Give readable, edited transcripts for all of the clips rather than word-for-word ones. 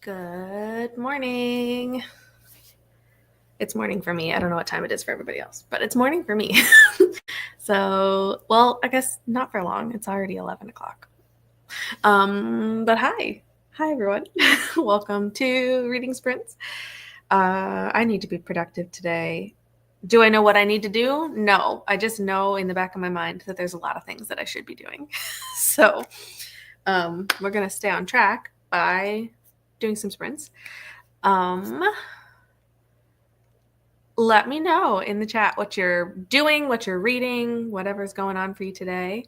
Good morning. It's morning for me. I don't know what time it is for everybody else, but it's morning for me. So, well, I guess not for long. It's already 11 o'clock. But hi. Hi, everyone. Welcome to Reading Sprints. I need to be productive today. Do I know what I need to do? No. I just know in the back of my mind that there's a lot of things that I should be doing. So, we're going to stay on track by doing some sprints. Let me know in the chat what you're doing, what you're reading, whatever's going on for you today.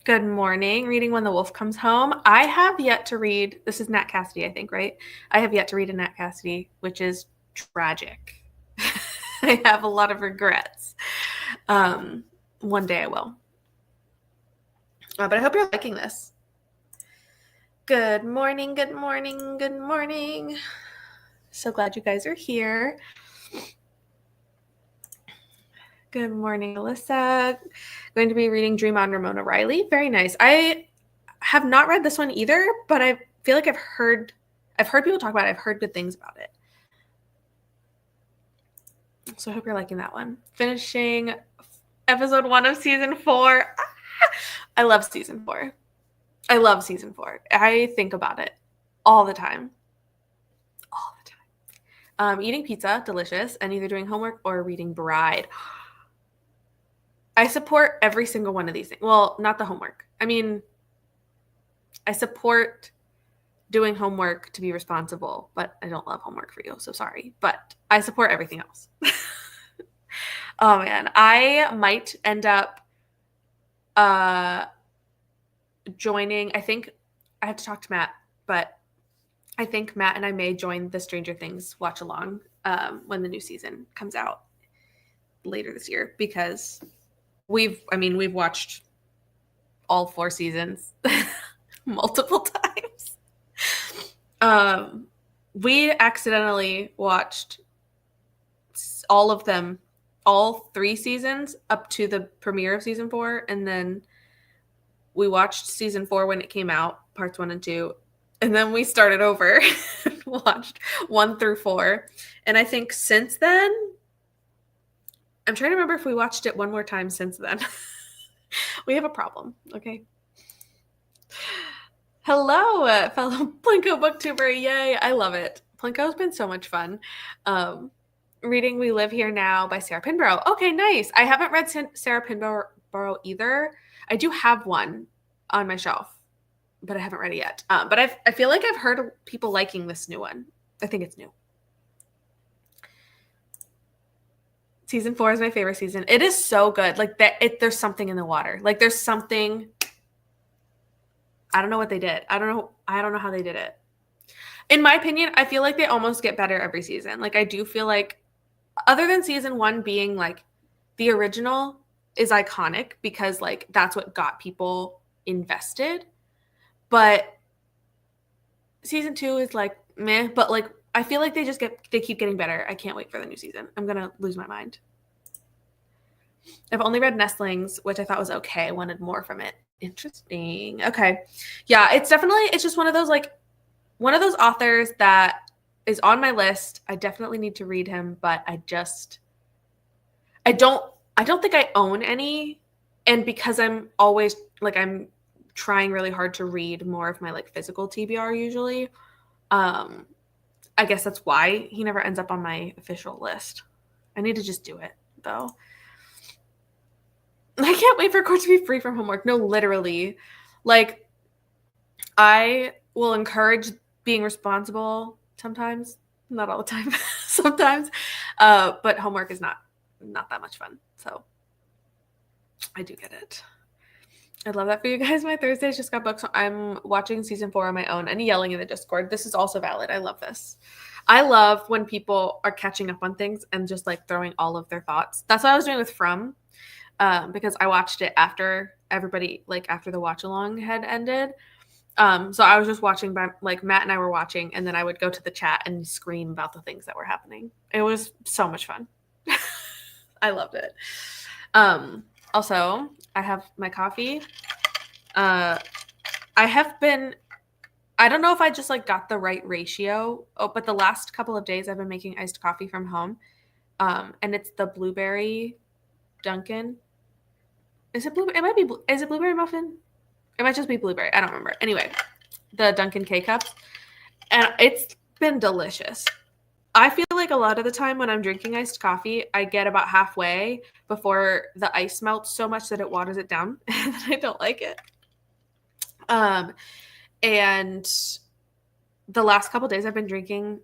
Good morning. Reading When the Wolf Comes Home. I have yet to read, this is Nat Cassidy, I think, right? I have yet to read a Nat Cassidy, which is tragic. I have a lot of regrets. One day I will. But I hope you're liking this. Good morning, good morning, good morning. So glad you guys are here. Good morning, Alyssa. Going to be reading Dream on Ramona Riley. Very nice. I have not read this one either, but I feel like I've heard people talk about it. I've heard good things about it. So I hope you're liking that one. Finishing episode 1 of season 4. I love season 4. I love season 4. I think about it all the time. All the time. Eating pizza, delicious, and either doing homework or reading Bride. I support every single one of these things. Well, not the homework. I mean, I support doing homework to be responsible, but I don't love homework for you, so sorry. But I support everything else. Oh, man. I might end up joining. I think I have to talk to Matt, but I think Matt and I may join the Stranger Things watch along when the new season comes out later this year, because we've watched all 4 seasons multiple times. We accidentally watched all of them, all 3 seasons up to the premiere of season 4, and then we watched season 4 when it came out, parts 1 and 2, and then we started over and watched 1 through 4. And I think since then, I'm trying to remember if we watched it one more time since then. We have a problem, okay? Hello, fellow Plinko booktuber. Yay, I love it. Plinko's been so much fun. Reading We Live Here Now by Sarah Pinborough. Okay, nice. I haven't read Sarah Pinborough either. I do have one on my shelf, but I haven't read it yet. But I feel like I've heard people liking this new one. I think it's new. Season 4 is my favorite season. It is so good. Like there's something in the water. Like there's something. I don't know what they did. I don't know how they did it. In my opinion, I feel like they almost get better every season. Like I do feel like, other than season 1 being like the original is iconic because like that's what got people invested. But season 2 is like meh, but like I feel like they keep getting better. I can't wait for the new season. I'm going to lose my mind. I've only read Nestlings, which I thought was okay. I wanted more from it. Interesting. Okay. Yeah, it's just one of those authors that is on my list. I definitely need to read him, but I don't think I own any. And because I'm always like, I'm trying really hard to read more of my like physical TBR usually. I guess that's why he never ends up on my official list. I need to just do it though. I can't wait for Court to be free from homework. No, literally. Like, I will encourage being responsible sometimes. Not all the time. Sometimes. But homework is not that much fun. So I do get it. I love that for you guys. My Thursdays just got booked, so I'm watching season 4 on my own and yelling in the Discord. This is also valid. I love this. I love when people are catching up on things and just like throwing all of their thoughts. That's what I was doing with From, because I watched it after everybody, like after the watch along had ended. So I was just watching by, like Matt and I were watching, and then I would go to the chat and scream about the things that were happening. It was so much fun. I loved it. Also, I have my coffee. I I don't know if I just like got the right ratio. Oh, but the last couple of days I've been making iced coffee from home. And it's the blueberry Dunkin'. Is it blueberry? It might be. Is it blueberry muffin? It might just be blueberry. I don't remember. Anyway, the Dunkin' K-Cups. And it's been delicious. I feel like a lot of the time when I'm drinking iced coffee, I get about halfway before the ice melts so much that it waters it down, and I don't like it. And the last couple days I've been drinking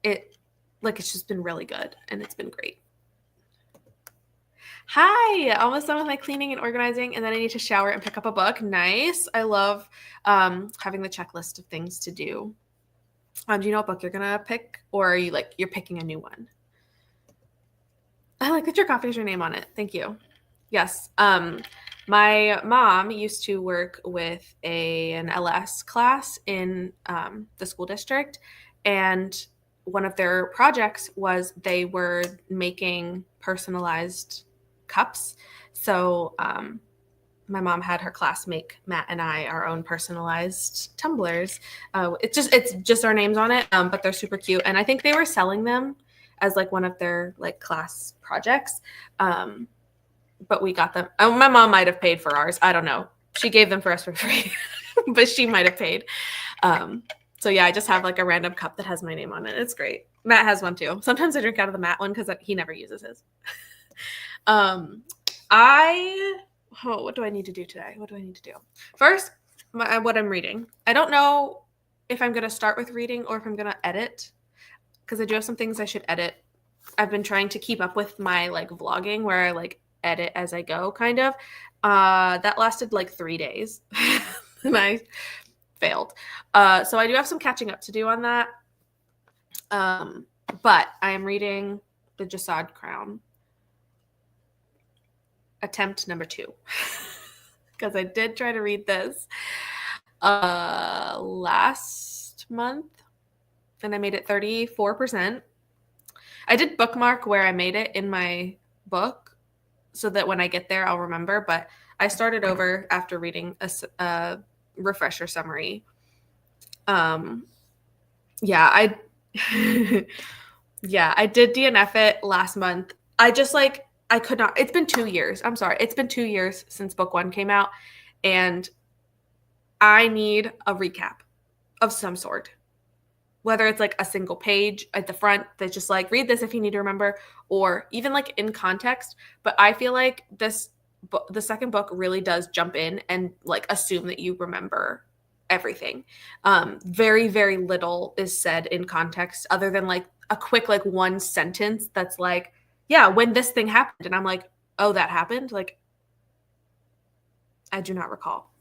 it, like it's just been really good, and it's been great. Hi, almost done with my cleaning and organizing, and then I need to shower and pick up a book. Nice. I love having the checklist of things to do. Do you know what book you're gonna pick, or are you like you're picking a new one? I like that your coffee has your name on it. Thank you. Yes. My mom used to work with an LS class in the school district, and one of their projects was they were making personalized cups. So my mom had her class make Matt and I our own personalized tumblers. It's just our names on it, but they're super cute, and I think they were selling them as like one of their like class projects. But we got them. Oh, my mom might have paid for ours. I don't know. She gave them for us for free, but she might have paid. So yeah, I just have like a random cup that has my name on it. It's great. Matt has one too. Sometimes I drink out of the Matt one because he never uses his. What do I need to do today? What do I need to do? First, what I'm reading. I don't know if I'm going to start with reading or if I'm going to edit, because I do have some things I should edit. I've been trying to keep up with my like vlogging where I like edit as I go, kind of. That lasted like 3 days and I failed. So I do have some catching up to do on that. But I am reading The Jasad Crown, attempt number 2, because I did try to read this last month and I made it 34%. I did bookmark where I made it in my book so that when I get there, I'll remember. But I started over after reading a refresher summary. Yeah, I did DNF it last month. I could not. It's been 2 years. I'm sorry. It's been 2 years since book 1 came out, and I need a recap of some sort. Whether it's like a single page at the front that's just like, read this if you need to remember, or even like in context. But I feel like the second book really does jump in and like assume that you remember everything. Very, very little is said in context other than like a quick like one sentence that's like, yeah, when this thing happened. And I'm like, oh, that happened? Like, I do not recall.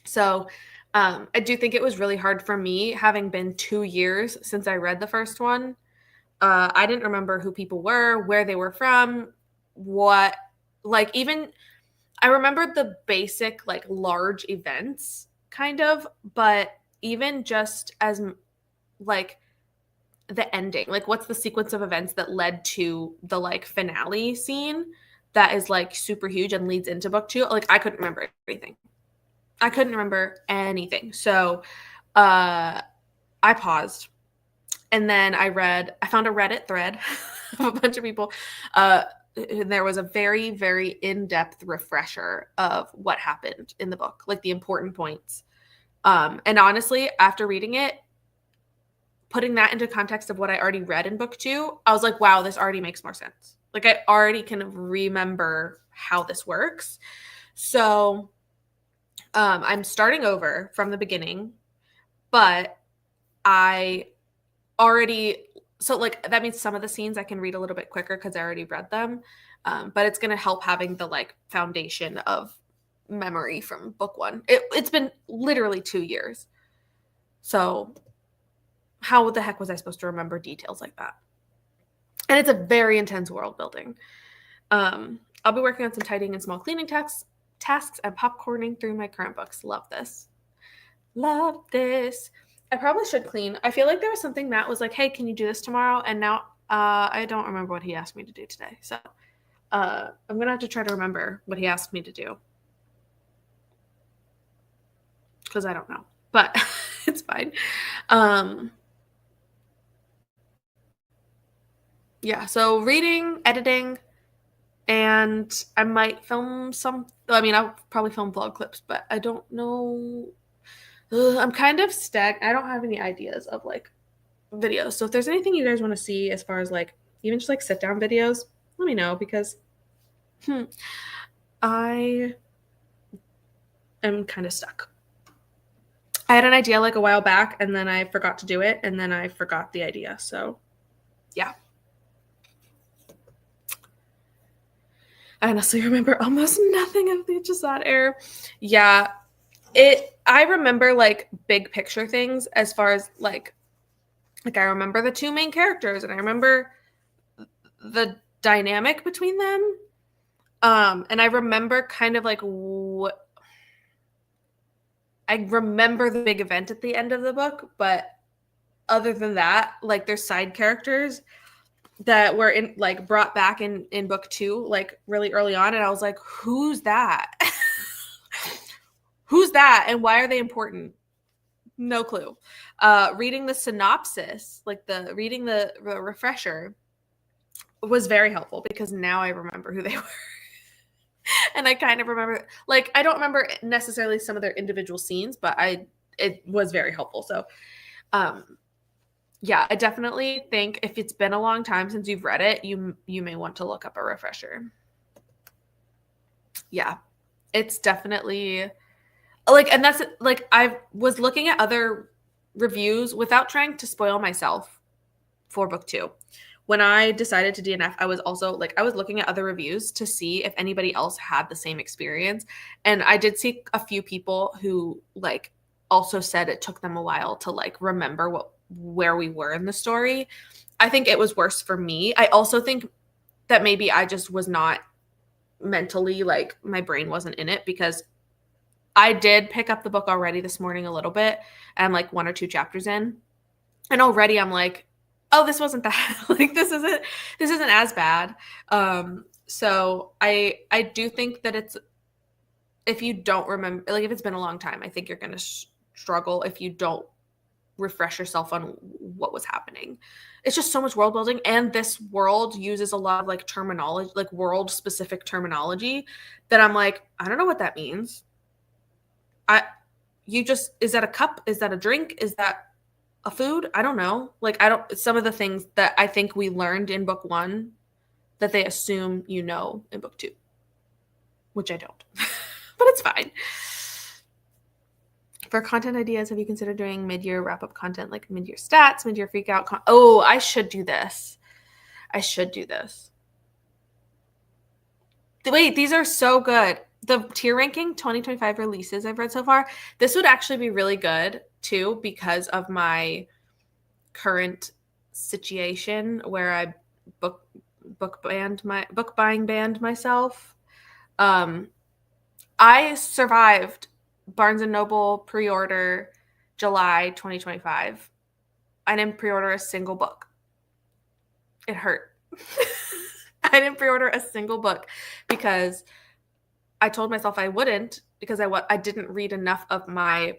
So I do think it was really hard for me, having been 2 years since I read the first one. I didn't remember who people were, where they were from, what, like, even I remembered the basic, like, large events, kind of, but even just as, like, the ending, like, what's the sequence of events that led to the, like, finale scene that is, like, super huge and leads into book 2? Like, I couldn't remember everything. I couldn't remember anything. So I paused. And then I found a Reddit thread of a bunch of people. And there was a very, very in-depth refresher of what happened in the book, like the important points. And honestly, after reading it, putting that into context of what I already read in book 2, I was like, wow, this already makes more sense. Like I already can remember how this works. So I'm starting over from the beginning, but I already, so like that means some of the scenes I can read a little bit quicker because I already read them. But it's going to help having the like foundation of memory from book 1. It's been literally 2 years. So how the heck was I supposed to remember details like that? And it's a very intense world building. I'll be working on some tidying and small cleaning tasks and popcorning through my current books. Love this. Love this. I probably should clean. I feel like there was something Matt was like, hey, can you do this tomorrow? And now I don't remember what he asked me to do today. So I'm going to have to try to remember what he asked me to do, because I don't know. But It's fine. Yeah, so reading, editing, and I might film some. I mean, I'll probably film vlog clips, but I don't know. I'm kind of stagnant. I don't have any ideas of like videos. So if there's anything you guys want to see as far as like even just like sit down videos, let me know because I am kind of stuck. I had an idea like a while back and then I forgot to do it and then I forgot the idea. So yeah. I honestly remember almost nothing of the Just That Air. Yeah. I remember like big picture things as far as like I remember the two main characters and I remember the dynamic between them. And I remember kind of like what I remember the big event at the end of the book, but other than that, like there's side characters that were in like brought back in book 2 like really early on and I was like, who's that? Who's that and why are they important? No clue. Reading the synopsis, like reading the refresher was very helpful because now I remember who they were. And I kind of remember, like, I don't remember necessarily some of their individual scenes, but it was very helpful. So, yeah, I definitely think if it's been a long time since you've read it, you may want to look up a refresher. Yeah, it's definitely like, and that's like, I was looking at other reviews without trying to spoil myself for book 2. When I decided to DNF, I was also like, I was looking at other reviews to see if anybody else had the same experience. And I did see a few people who like also said it took them a while to like remember where we were in the story. I think it was worse for me. I also think that maybe I just was not mentally, like my brain wasn't in it because I did pick up the book already this morning a little bit. And I'm like 1 or 2 chapters in. And already I'm like, oh, this wasn't that. Like this isn't as bad. So I do think that it's, if you don't remember, like if it's been a long time, I think you're going to struggle if you don't refresh yourself on what was happening. It's just so much world building, and this world uses a lot of like terminology, like world specific terminology that I'm like, I don't know what that means. Is that a cup? Is that a drink? Is that a food? I don't know. Like some of the things that I think we learned in book 1 that they assume you know in book 2, which I don't. But it's fine. For content ideas, have you considered doing mid-year wrap-up content like mid-year stats, mid-year freak-out? Oh, I should do this. Wait, these are so good. The tier ranking 2025 releases I've read so far. This would actually be really good too because of my current situation where I book buying banned myself. I survived Barnes and Noble pre-order July 2025. I didn't pre-order a single book. It hurt. I didn't pre-order a single book because I told myself I wouldn't because I didn't read enough of my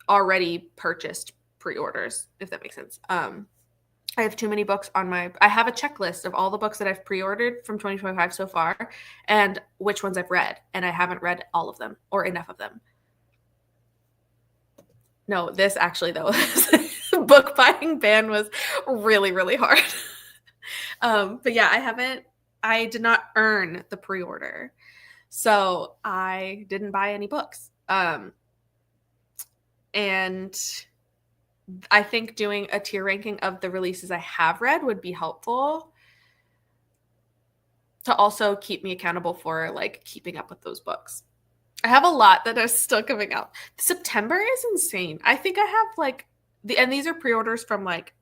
already purchased pre-orders, if that makes sense. I have too many books I have a checklist of all the books that I've pre-ordered from 2025 so far and which ones I've read, and I haven't read all of them or enough of them. No, this actually though, book buying ban was really, really hard. But yeah, I did not earn the pre-order. So I didn't buy any books. And I think doing a tier ranking of the releases I have read would be helpful to also keep me accountable for like keeping up with those books. I have a lot that are still coming out. September is insane. I think I have like and these are pre-orders from like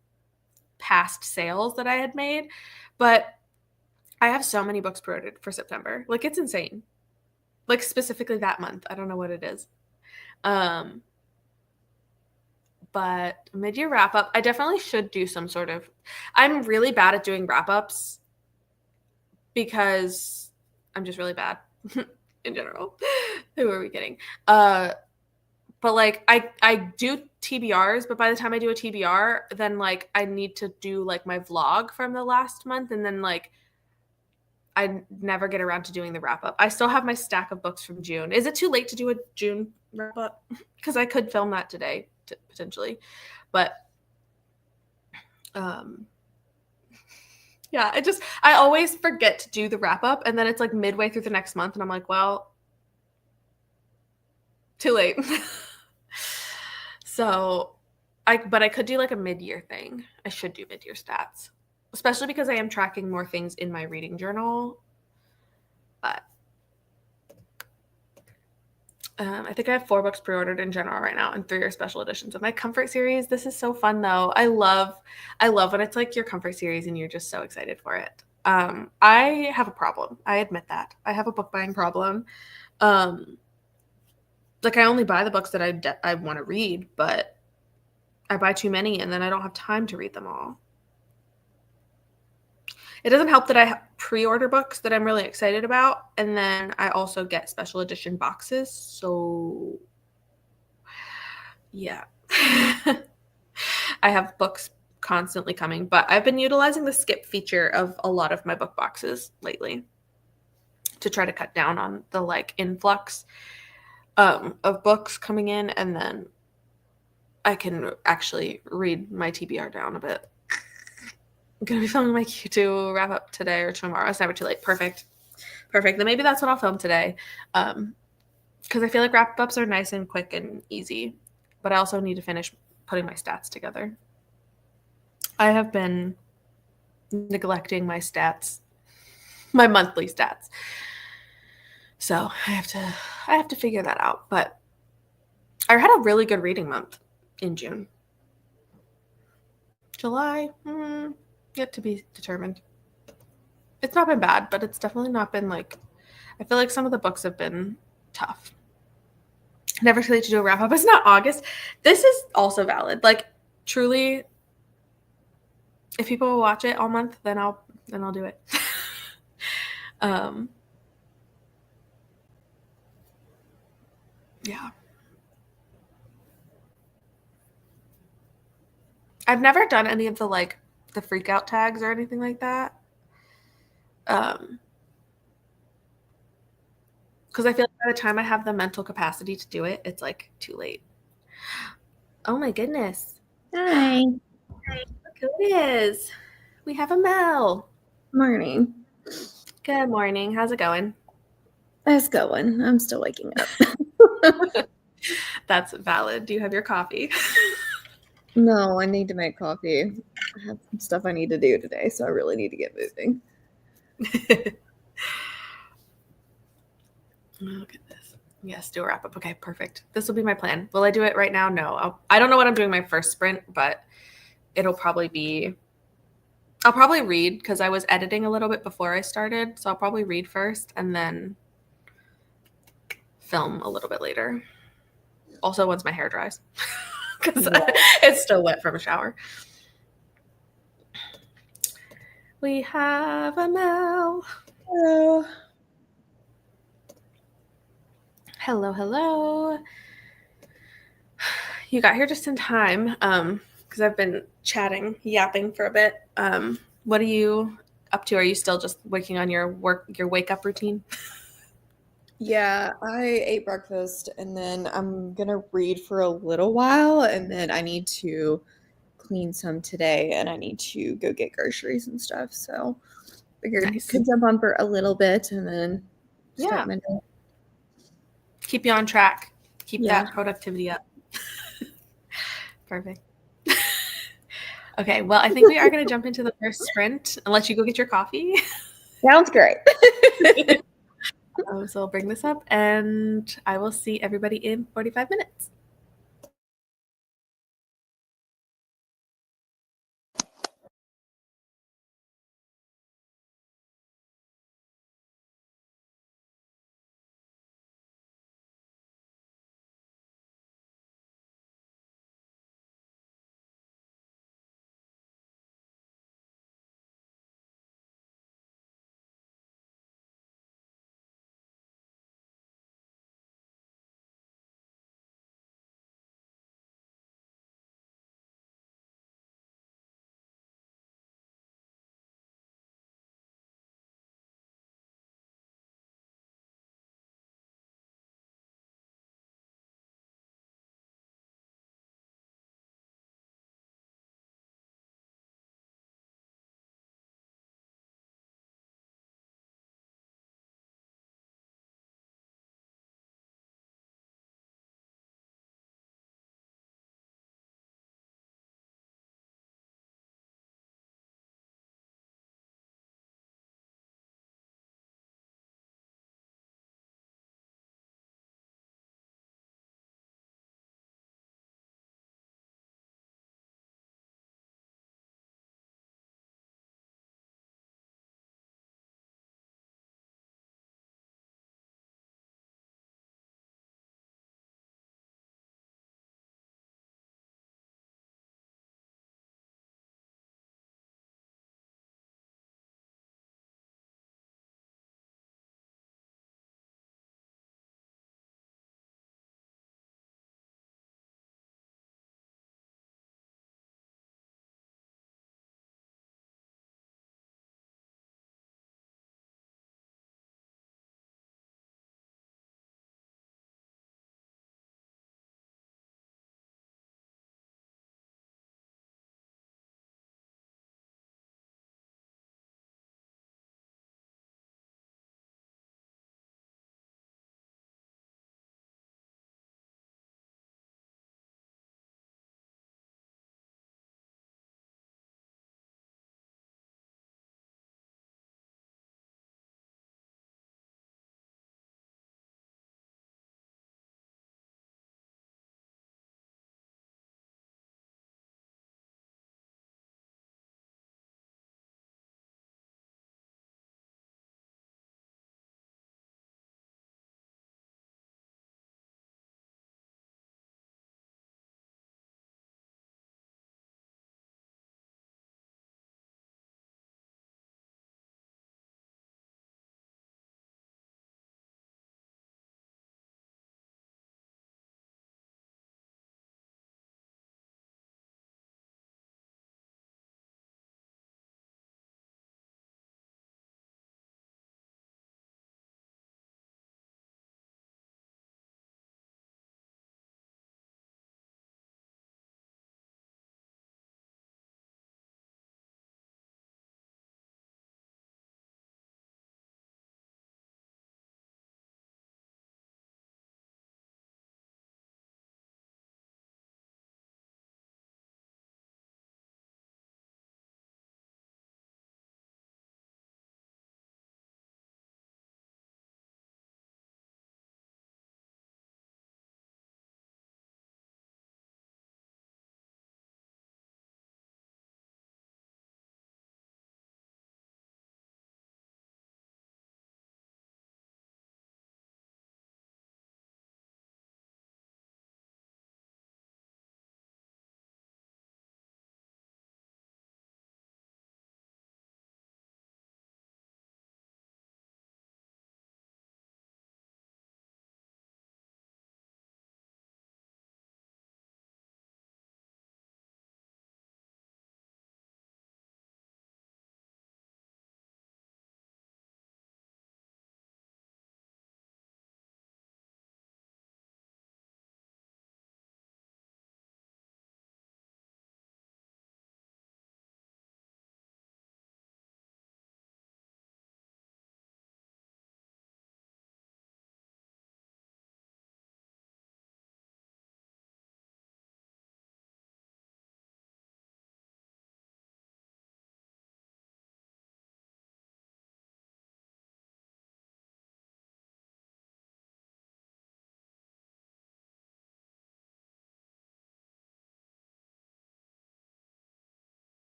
past sales that I had made, but I have so many books pre-ordered for September. Like it's insane. Like specifically that month. I don't know what it is. But mid-year wrap-up, I definitely should do some sort of, I'm really bad at doing wrap-ups because I'm just really bad in general. Who are we kidding? But but like I do TBRs, but by the time I do a TBR, then like I need to do like my vlog from the last month, and then like I never get around to doing the wrap up. I still have my stack of books from June. Is it too late to do a June wrap up? Because I could film that today potentially, but um yeah, I always forget to do the wrap up, and then it's like midway through the next month and I'm like, well, too late. So but I could do like a mid-year thing. I should do mid-year stats, especially because I am tracking more things in my reading journal. But I think I have 4 books pre-ordered in general right now, and 3 are special editions of my comfort series. This is so fun though. I love when it's like your comfort series and you're just so excited for it. I have a problem. I admit that. I have a book buying problem. Like I only buy the books that I want to read, but I buy too many and then I don't have time to read them all. It doesn't help that I pre-order books that I'm really excited about, and then I also get special edition boxes. So yeah. I have books constantly coming, but I've been utilizing the skip feature of a lot of my book boxes lately to try to cut down on the like influx of books coming in, and then I can actually read my TBR down a bit. I'm going to be filming my Q2 wrap up today or tomorrow. It's never too late. Perfect. Then maybe that's what I'll film today. Because I feel like wrap ups are nice and quick and easy, but I also need to finish putting my stats together. I have been neglecting my stats, my monthly stats. So I have to figure that out. But I had a really good reading month in June. July, yet to be determined. It's not been bad, but it's definitely not been like, I feel like some of the books have been tough. Never too late to do a wrap up. It's not August. This is also valid. Like truly, if people will watch it all month, then I'll do it. Yeah. I've never done any of the like the freak out tags or anything like that. Because I feel like by the time I have the mental capacity to do it, it's like too late. Oh my goodness. Hi. Look who it is. We have a Mel. Morning. Good morning. How's it going? It's going. I'm still waking up. That's valid. Do you have your coffee? No, I need to make coffee. I have some stuff I need to do today, so I really need to get moving. Look at this. Yes, do a wrap up. Okay, perfect. This will be my plan. Will I do it right now? No. I don't know what I'm doing my first sprint, but it'll probably be, I'll probably read because I was editing a little bit before I started. So I'll probably read first and then film a little bit later. Also, once my hair dries because it's still wet from a shower. We have a Mel. Hello. Hello. You got here just in time because I've been yapping for a bit. What are you up to? Are you still just working on your wake up routine? Yeah, I ate breakfast and then I'm gonna read for a little while and then I need to clean some today and I need to go get groceries and stuff. So figured Nice. could jump on for a little bit and then start my day. Keep you on track. Keep that productivity up. Perfect. Okay, well, I think we are going to jump into the first sprint and let you go get your coffee. Sounds great. So I'll bring this up and I will see everybody in 45 minutes.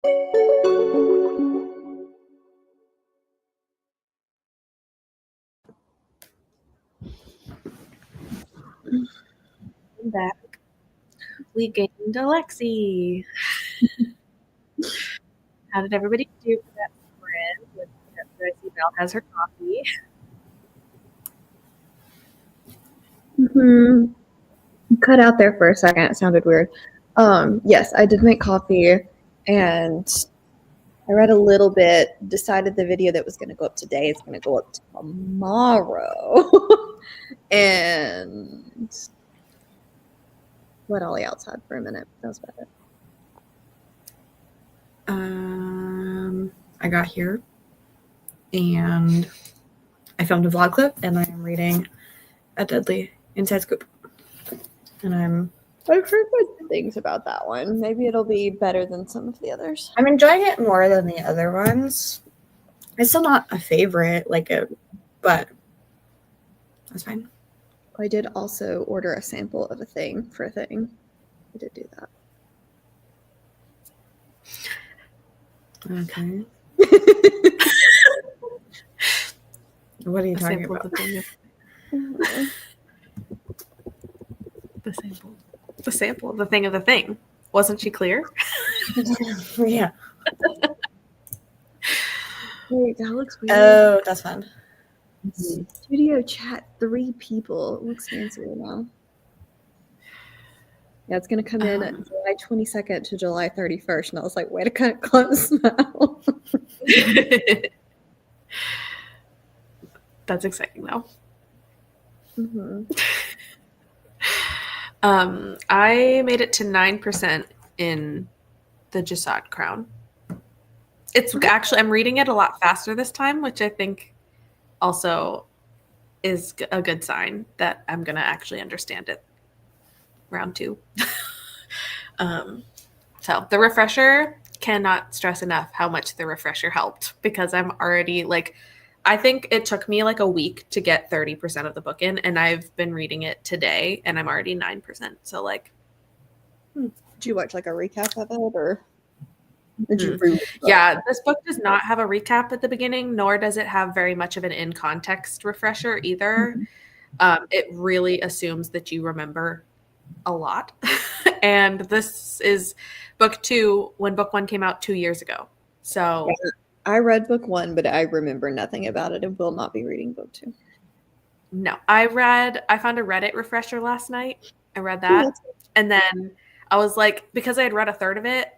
I'm back. We gained Alexi. How did everybody do for that sprint? I see Belle has her coffee. Mm-hmm. Cut out there for a second. It sounded weird. Yes, I did make coffee, and I read a little bit. Decided the video that was going to go up today is going to go up tomorrow. And let Ollie outside for a minute. That was about it. I got here and I filmed a vlog clip and I am reading A Deadly Inside Scoop. And I've heard good things about that one. Maybe it'll be better than some of the others. I'm enjoying it more than the other ones. It's still not a favorite, but that's fine. I did also order a sample of a thing for a thing. I did do that. Okay. What are you talking about? The sample of the thing of the thing. Wasn't she clear? Yeah. Wait, that looks weird. Oh, that's fun. Studio chat 3 people. It looks fancier now. Yeah, it's gonna come in July 22nd to July 31st, and I was like, way to cut close now. That's exciting though. Mm-hmm. I made it to 9% in the Jasad Crown. It's actually, I'm reading it a lot faster this time, which I think also is a good sign that I'm going to actually understand it round 2. So the refresher, cannot stress enough how much the refresher helped, because I'm already I think it took me like a week to get 30% of the book in, and I've been reading it today and I'm already 9%. So Did you watch like a recap of it, or did you read it? Yeah, this book does not have a recap at the beginning, nor does it have very much of an in-context refresher either. It really assumes that you remember a lot. And this is book 2 when book 1 came out 2 years ago. So yeah, I read book 1, but I remember nothing about it and will not be reading book 2. No, I found a Reddit refresher last night. I read that. And then I was like, because I had read a third of it,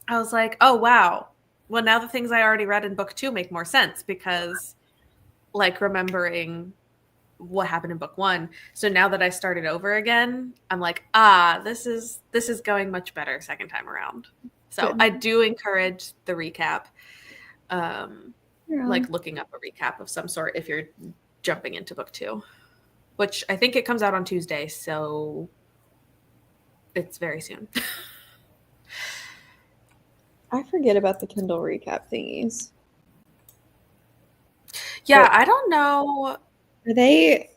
I was like, oh, wow. Well, now the things I already read in book 2 make more sense, because remembering what happened in book 1. So now that I started over again, I'm like, this is going much better second time around. So good. I do encourage the recap. Looking up a recap of some sort if you're jumping into book 2, which I think it comes out on Tuesday, so it's very soon. I forget about the Kindle recap thingies. Yeah, I don't know. Are they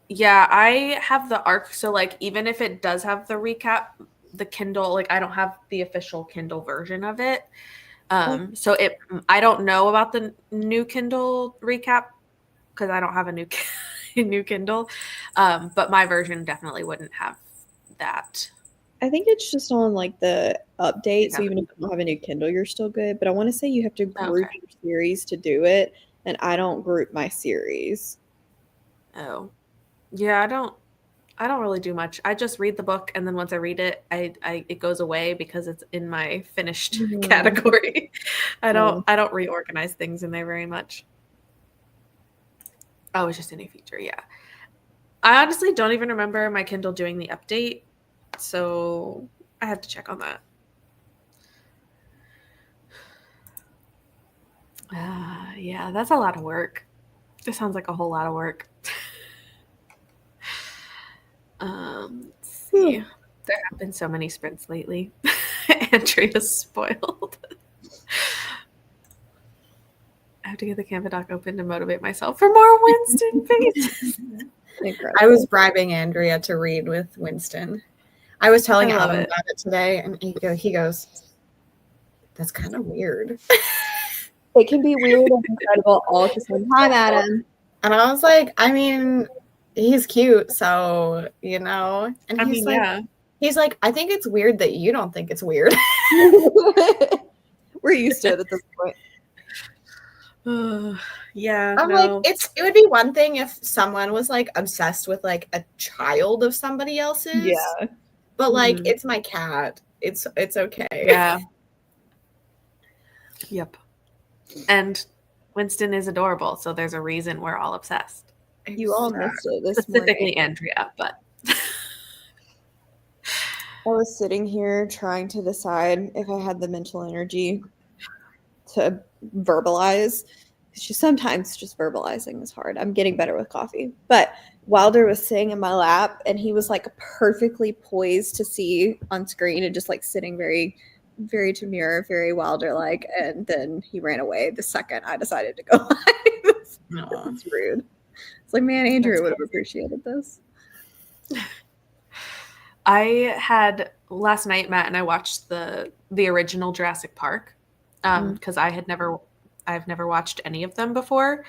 Yeah, I have the ARC, so even if it does have the recap, the Kindle, I don't have the official Kindle version of it. So I don't know about the new Kindle recap because I don't have a new Kindle. But my version definitely wouldn't have that. I think it's just on the update, so even if you don't have a new Kindle, you're still good. But I want to say you have to group your series to do it, and I don't group my series. Oh, yeah, I don't really do much. I just read the book, and then once I read it, it goes away because it's in my finished category. I don't reorganize things in there very much. Oh, it's just a new feature, yeah. I honestly don't even remember my Kindle doing the update, so I have to check on that. Yeah, that's a lot of work. This sounds like a whole lot of work. Let's see. There have been so many sprints lately. Andrea's spoiled. I have to get the Canva doc open to motivate myself for more Winston pages. Incredible. I was bribing Andrea to read with Winston. I was telling I love Adam it. about it today, and he goes, "That's kind of weird." It can be weird and incredible all at the same time, Adam. And I was like, I mean, he's cute, so, you know. And he's like, I think it's weird that you don't think it's weird. We're used to it at this point. Yeah. I'm like, it would be one thing if someone was like obsessed with like a child of somebody else's. Yeah. But like, it's my cat. It's okay. Yeah. Yep. And Winston is adorable, so there's a reason we're all obsessed. You all missed it this Specifically morning. Andrea, but I was sitting here trying to decide if I had the mental energy to verbalize. Sometimes just verbalizing is hard. I'm getting better with coffee. But Wilder was sitting in my lap and he was like perfectly poised to see on screen and just like sitting very, very demure, very Wilder-like. And then he ran away the second I decided to go live. It's rude. It's like, man, Andrew would have appreciated this. I had last night, Matt and I watched the original Jurassic Park because I've never watched any of them before.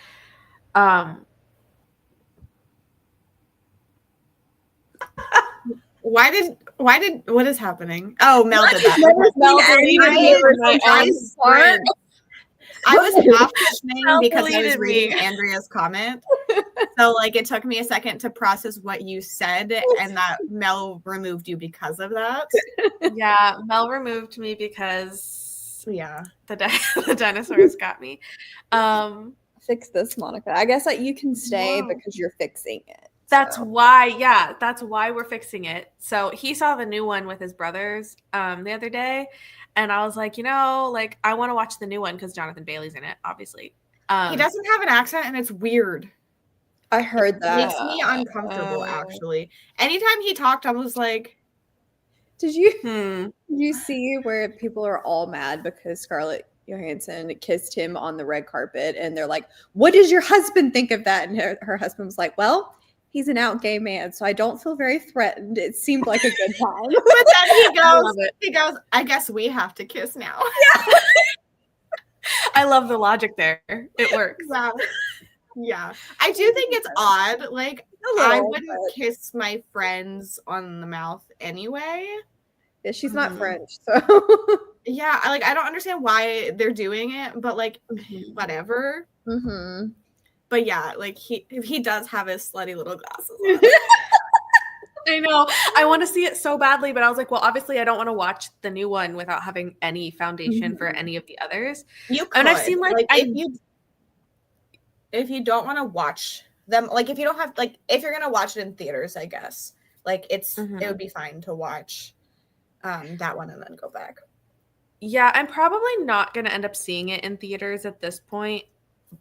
What is happening? Oh, Mel did that. I was half listening because I was reading Andrea's comment. So like it took me a second to process what you said and that Mel removed you because of that. Yeah, Mel removed me because the dinosaurs got me. Fix this, Monica. I guess that you can stay because you're fixing it. That's why we're fixing it. So he saw the new one with his brothers the other day, and I was like, like I want to watch the new one because Jonathan Bailey's in it, obviously. He doesn't have an accent, and it's weird. I heard that. It makes me uncomfortable, actually. Anytime he talked, I was like, did you see where people are all mad because Scarlett Johansson kissed him on the red carpet and they're like, what does your husband think of that? And her husband was like, well, he's an out gay man, so I don't feel very threatened. It seemed like a good time. But then he goes, I guess we have to kiss now. Yeah. I love the logic there. It works. Yeah. I do think it's odd. Like, I wouldn't kiss my friends on the mouth anyway. Yeah, she's not French, so. Yeah, I don't understand why they're doing it, but like, whatever. Mm-hmm. But yeah, like he does have his slutty little glasses on. I know. I want to see it so badly, but I was like, well, obviously I don't want to watch the new one without having any foundation for any of the others. You could. And I've seen if you don't want to watch them, like if you don't have if you're gonna watch it in theaters, I guess like it would be fine to watch that one and then go back. Yeah, I'm probably not gonna end up seeing it in theaters at this point,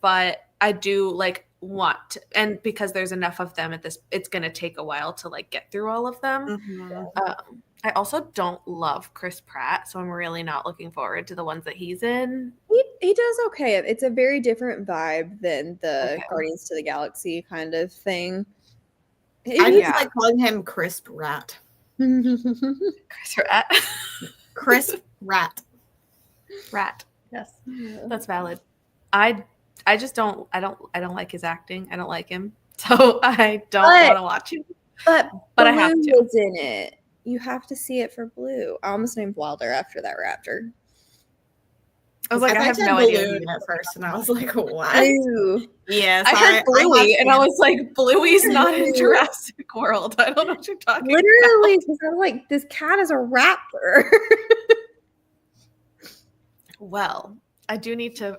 but I do want to, and because there's enough of them it's gonna take a while to get through all of them. I also don't love Chris Pratt, so I'm really not looking forward to the ones that he's in. He does okay. It's a very different vibe than the Guardians to the Galaxy kind of thing. I just like calling him Crisp Rat. Chris Rat. Crisp Rat. Rat. Yes. That's valid. I just don't like his acting. I don't like him. So I don't want to watch him. But I have to. Was in it. You have to see it for Blue. I almost named Wilder after that raptor. I was like, I have no idea at first, and I was like, what? Blue. Yes, I heard Bluey, and I was like, Bluey's not in Jurassic World. I don't know what you're talking about. Literally, because I'm like, this cat is a raptor. Well, I do need to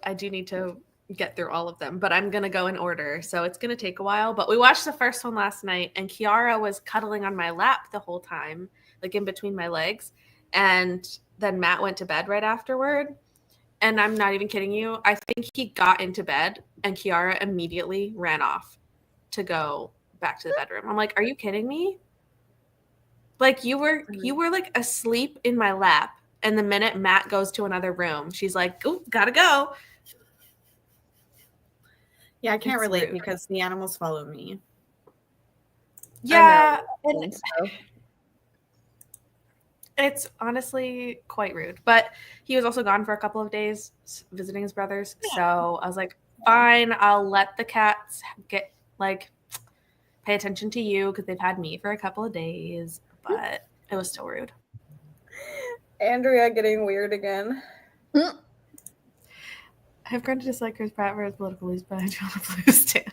get through all of them, but I'm gonna go in order, so it's gonna take a while. But we watched the first one last night, and Kiara was cuddling on my lap the whole time, in between my legs, and then Matt went to bed right afterward. And I'm not even kidding you. I think he got into bed, and Kiara immediately ran off to go back to the bedroom. I'm like, are you kidding me? You were asleep in my lap, and the minute Matt goes to another room, she's like, "Oh, gotta go." Yeah, I can't It's relate rude. because the animals follow me. Yeah, And so, it's honestly quite rude. But he was also gone for a couple of days visiting his brothers. So I was like, fine, I'll let the cats get like pay attention to you because they've had me for a couple of days. But it was still rude. Andrea getting weird again. I have grown to dislike Chris Pratt for his political views, but I do want to blue stand.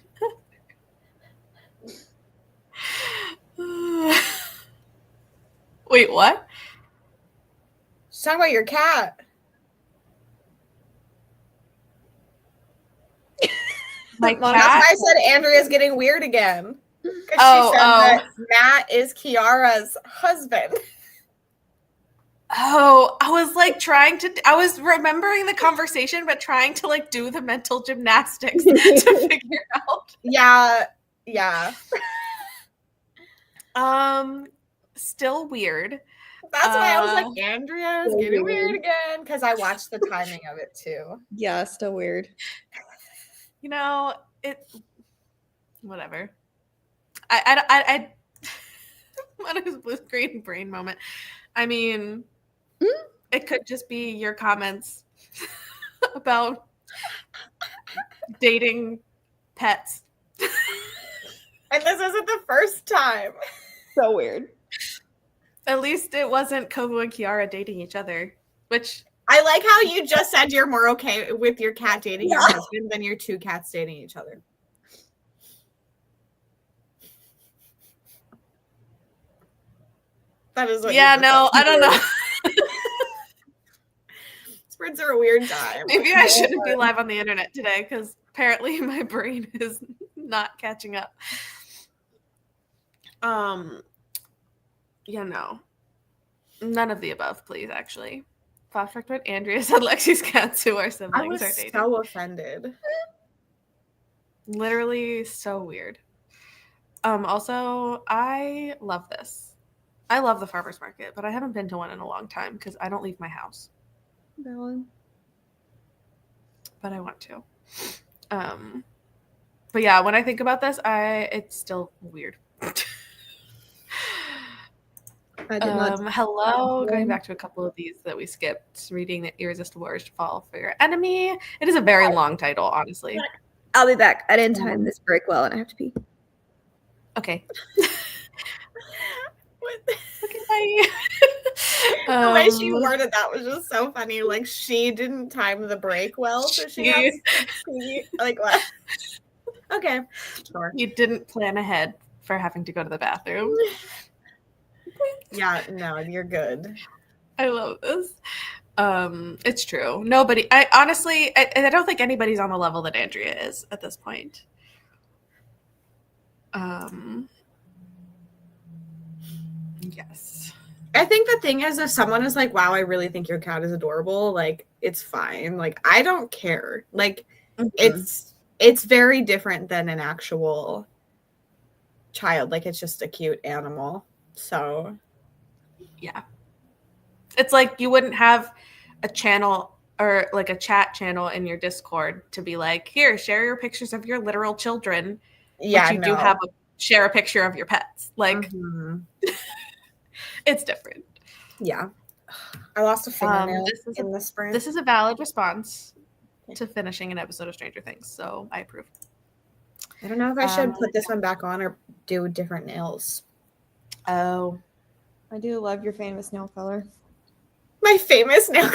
Wait, what? She's talking about your cat. My That's why cat? I said Andrea's getting weird again. Because Oh, she said oh. that Matt is Kiara's husband. Oh, I was like I was remembering the conversation, but trying to like do the mental gymnastics to figure out. Yeah. Still weird. That's why I was like, Andrea's so getting weird. weird again. Because I watched the timing of it too. yeah, still weird. You know, whatever. I what is blue screen brain moment? I mean, it could just be your comments about dating pets. And this isn't the first time. So weird. At least it wasn't Kovu and Kiara dating each other, which I like how you just said you're more okay with your cat dating your husband than your two cats dating each other. That is what I don't know. Sprints are a weird time. Maybe I shouldn't be live on the internet today because apparently my brain is not catching up. No. None of the above, please, actually. Fact what Andrea said Lexi's cats who are siblings are dating. So offended. Literally so weird. Also, I love this. I love the farmer's market, but I haven't been to one in a long time because I don't leave my house. Valid. But I want to. But yeah, when I think about this, it's still weird. I did not. Hello, going back to a couple of these that we skipped. Reading the Irresistible Urge to Fall for Your Enemy. It is a very long title, honestly. I'll be back. I didn't time this break well, and I have to pee. Okay. Okay, bye. The way she worded that was just so funny. Like she didn't time the break well, so she has like what? Okay, sure. You didn't plan ahead for having to go to the bathroom. Yeah, no, you're good. I love this. It's true. Nobody. I honestly, I don't think anybody's on the level that Andrea is at this point. Yes. I think the thing is, if someone is like, "Wow, I really think your cat is adorable," like it's fine. Like I don't care. Like it's very different than an actual child. Like it's just a cute animal. So yeah, it's like you wouldn't have a channel or like a chat channel in your Discord to be like, here, share your pictures of your literal children. Yeah, but you do have share a picture of your pets. Like it's different. Yeah. I lost a fingernail in the sprint. This is a valid response to finishing an episode of Stranger Things, so I approve. I don't know if I should put this one back on or do different nails. Oh. I do love your famous nail color. My famous nail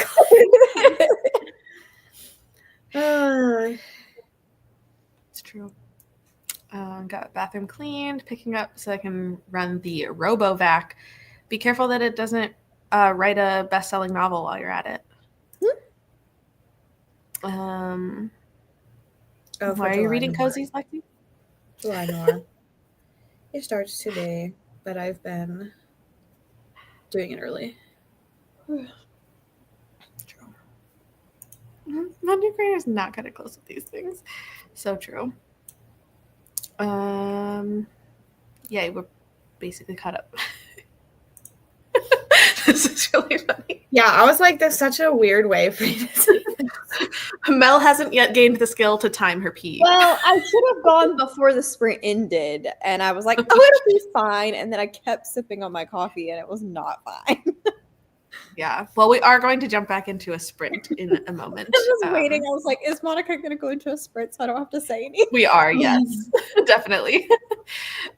color. It's true. Got bathroom cleaned, picking up so I can run the RoboVac. Be careful that it doesn't write a best-selling novel while you're at it. Why are you reading cozies, Lexi? July Noir. It starts today, but I've been doing it early. True. Monday Grade is not going to close with these things. So true. Yeah, we're basically caught up. This is really funny. Yeah, I was like, there's such a weird way for you to say this. Mel hasn't yet gained the skill to time her pee. Well, I should have gone before the sprint ended, and I was like, "Oh, it'll be fine." And then I kept sipping on my coffee, and it was not fine. Yeah. Well, we are going to jump back into a sprint in a moment. I was waiting. I was like, "Is Monica going to go into a sprint so I don't have to say anything?" We are, yes, definitely.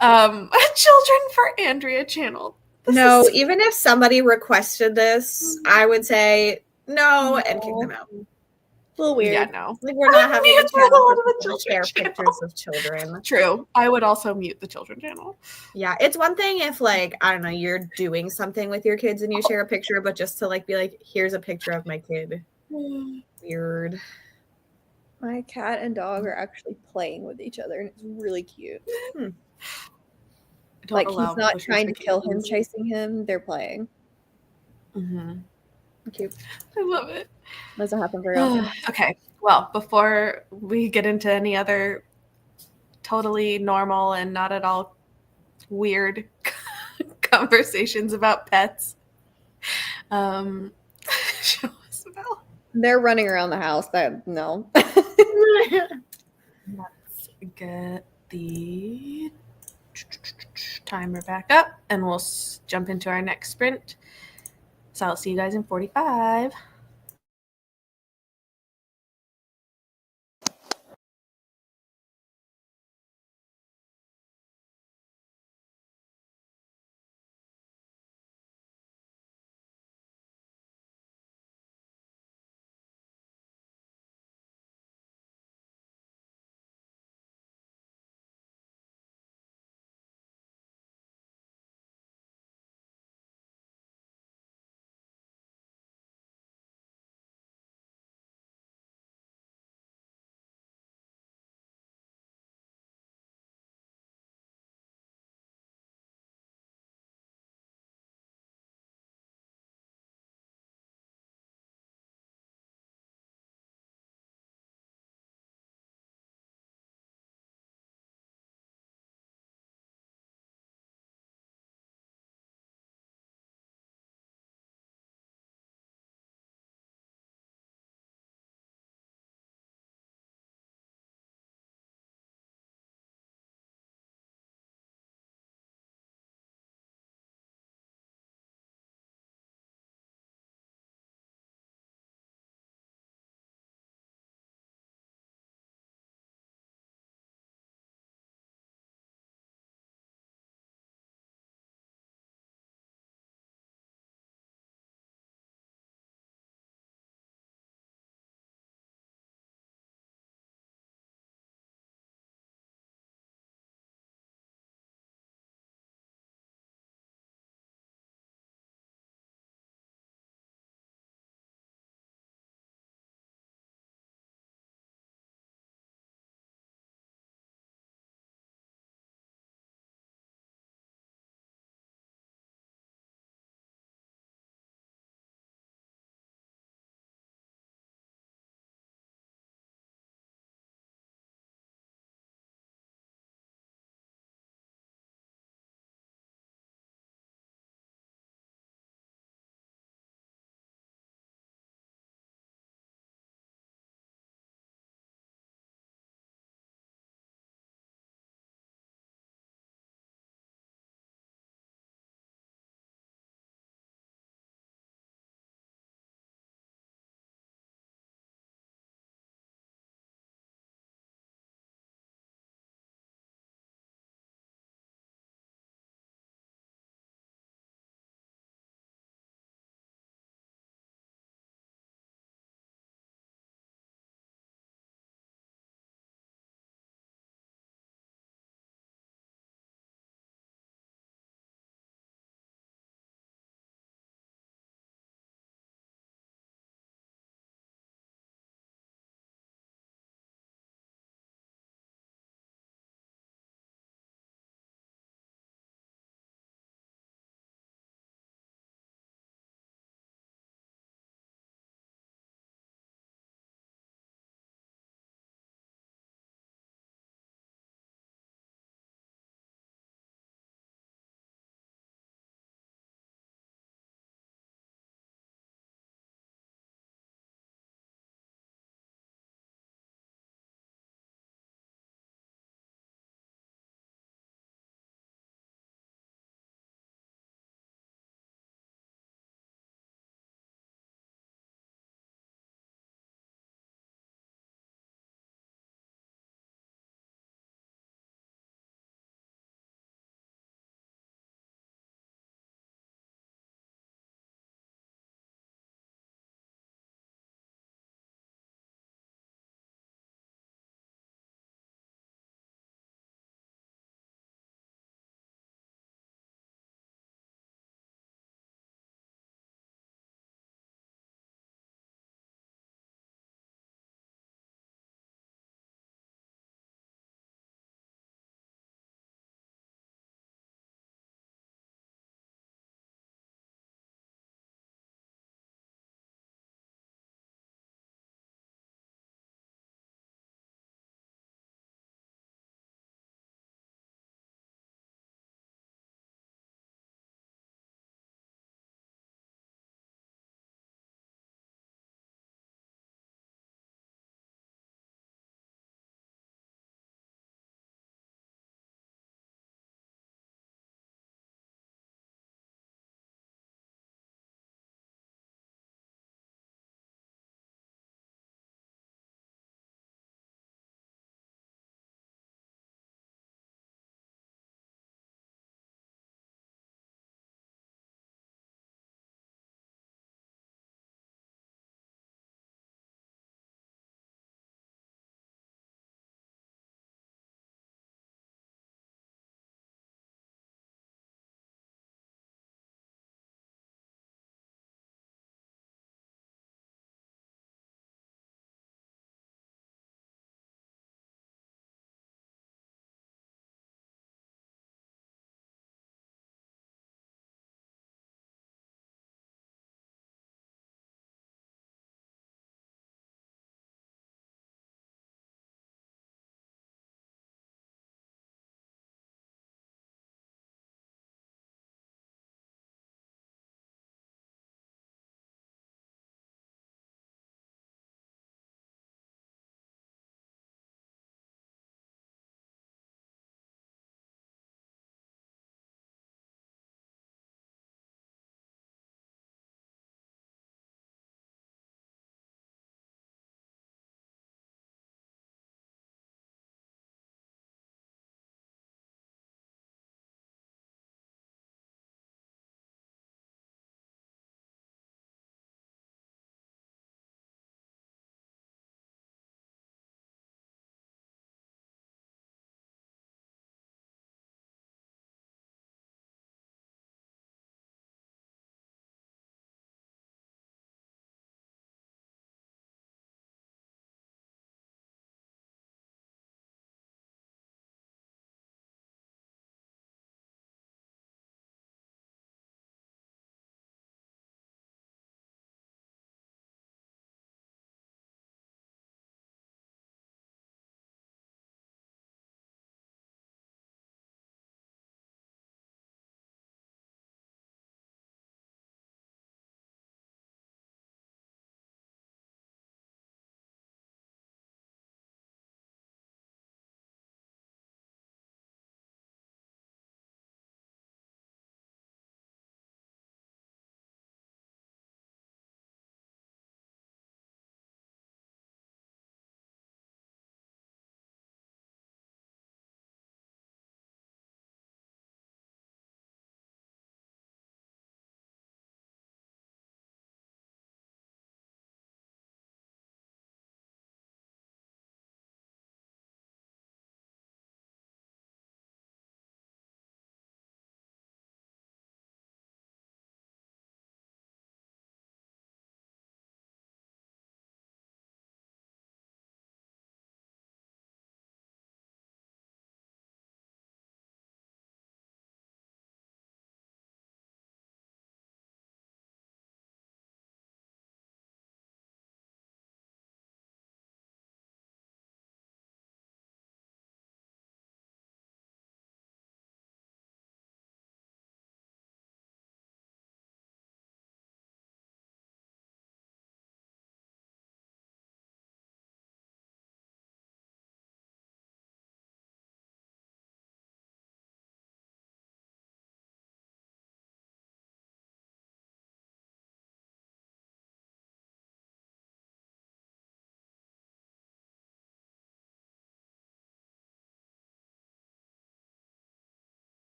Children for Andrea channel. No, even if somebody requested this, I would say no and kick them out. A little weird. Yeah, no. Like, we're not having a channel Mute for the people to children share channel. pictures of children. True. I would also mute the children channel. Yeah, it's one thing if, like, I don't know, you're doing something with your kids and you share a picture, but just to like be like, here's a picture of my kid. Weird. My cat and dog are actually playing with each other, and it's really cute. Like, he's not trying to kill him, chasing him. They're playing. Cute. I love it. Doesn't happen very often. Okay. Well, before we get into any other totally normal and not at all weird conversations about pets, show us about. They're running around the house. No. Let's get the timer back up, and we'll jump into our next sprint. So I'll see you guys in 45.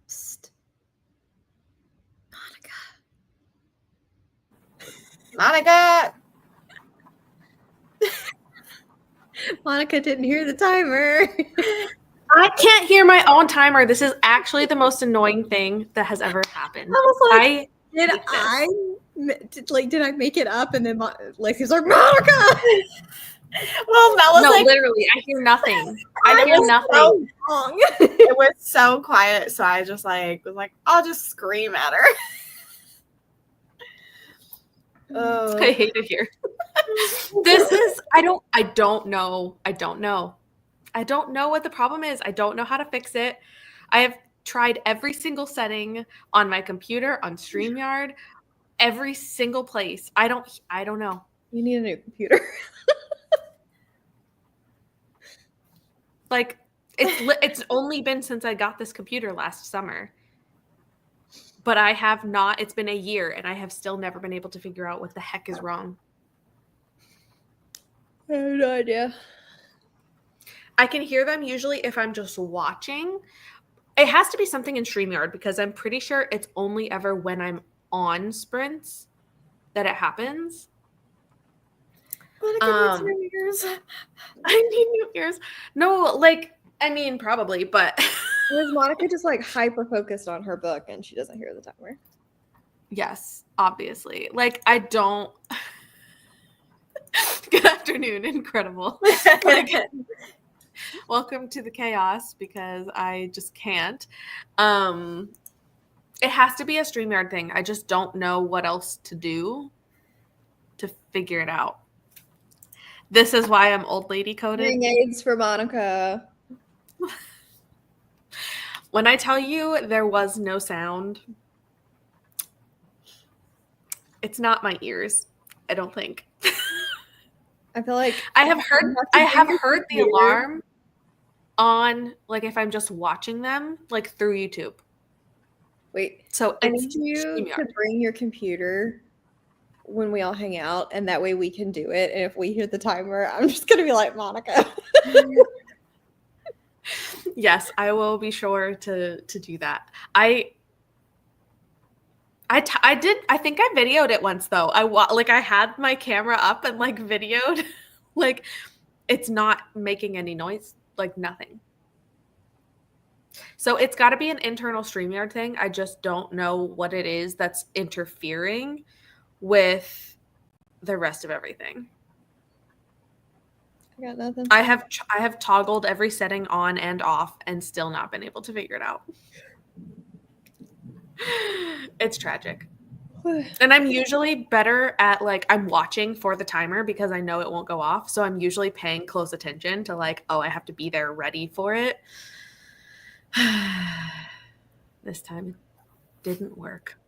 Psst. Monica. Monica didn't hear the timer. I can't hear my own timer. This is actually the most annoying thing that has ever happened. I was like, I did hate this. did I make it up? And then Lacey's like, Monica. Well, Mel was No, like, literally, I hear nothing. I hear nothing. So wrong. it was so quiet, so I just like was like, I'll just scream at her. Oh, I hate it here. This is I don't know. I don't know what the problem is. I don't know how to fix it. I have tried every single setting on my computer, on StreamYard, every single place. I don't know. You need a new computer. Like it's only been since I got this computer last summer. But I have not, it's been a year and I have still never been able to figure out what the heck is wrong. I have no idea. I can hear them usually if I'm just watching. It has to be something in StreamYard because I'm pretty sure it's only ever when I'm on sprints that it happens. Monica needs new ears. I need new ears. No, like, I mean, probably, but Was Monica just like hyper focused on her book and she doesn't hear the timer? yes, obviously. Like, I don't. Good afternoon, incredible. Like, welcome to the chaos because I just can't. It has to be a StreamYard thing. I just don't know what else to do to figure it out. This is why I'm old lady coded. Hearing aids for Monica. When I tell you there was no sound, it's not my ears, I don't think. I feel like I have heard the alarm on, like, if I'm just watching them, like, through YouTube. Wait, So I it's need you StreamYard. to bring your computer when we all hang out, and that way we can do it. And if we hear the timer, I'm just gonna be like, Monica. Yes, I will be sure to do that. I think I videoed it once though. I had my camera up and like videoed, like it's not making any noise, like nothing. So it's got to be an internal StreamYard thing. I just don't know what it is that's interfering with the rest of everything. I got nothing. I have toggled every setting on and off and still not been able to figure it out. It's tragic. And I'm usually better at, like, I'm watching for the timer because I know it won't go off. So I'm usually paying close attention to, like, oh, I have to be there ready for it. This time it didn't work.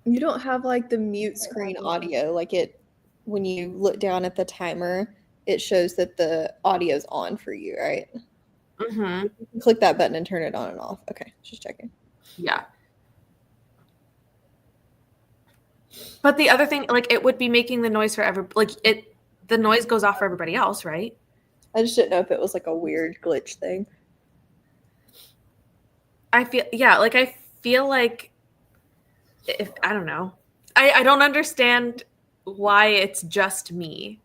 You don't have like the mute screen audio, like it when you look down at the timer, it shows that the audio's on for you, right? Mm-hmm. You can click that button and turn it on and off. Okay, just checking. Yeah. But the other thing, like, it would be making the noise for the noise goes off for everybody else, right? I just didn't know if it was like a weird glitch thing. I feel like if I don't know. I don't understand why it's just me.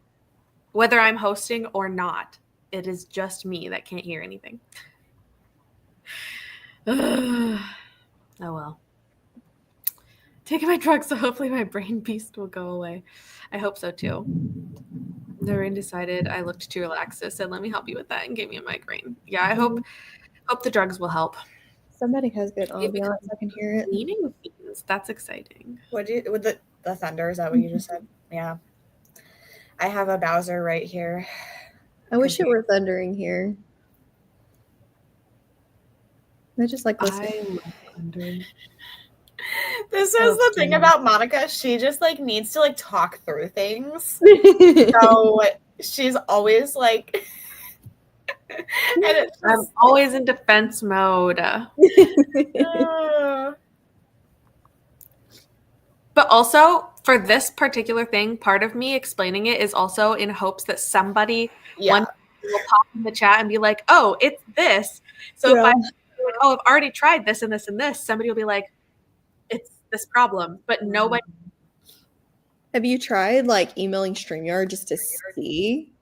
Whether I'm hosting or not, it is just me that can't hear anything. Oh well. Taking my drugs, so hopefully my brain beast will go away. I hope so too. Noreen decided I looked too relaxed, so said, "Let me help you with that," and gave me a migraine. Yeah, I hope the drugs will help. Somebody has good ambiance. I can hear it. Cleaning things. That's exciting. With the thunder? Is that what you just said? Yeah. I have a Bowser right here. I wish it were thundering here. I just like listening. I love thundering. This is the thing about Monica. She just like needs to like talk through things. So she's always like, and it's I'm always in defense mode. But also for this particular thing, part of me explaining it is also in hopes that somebody one will pop in the chat and be like, "Oh, it's this." So if I like, "Oh, I've already tried this and this and this," somebody will be like, "It's this problem," but nobody. Have you tried like emailing StreamYard just to see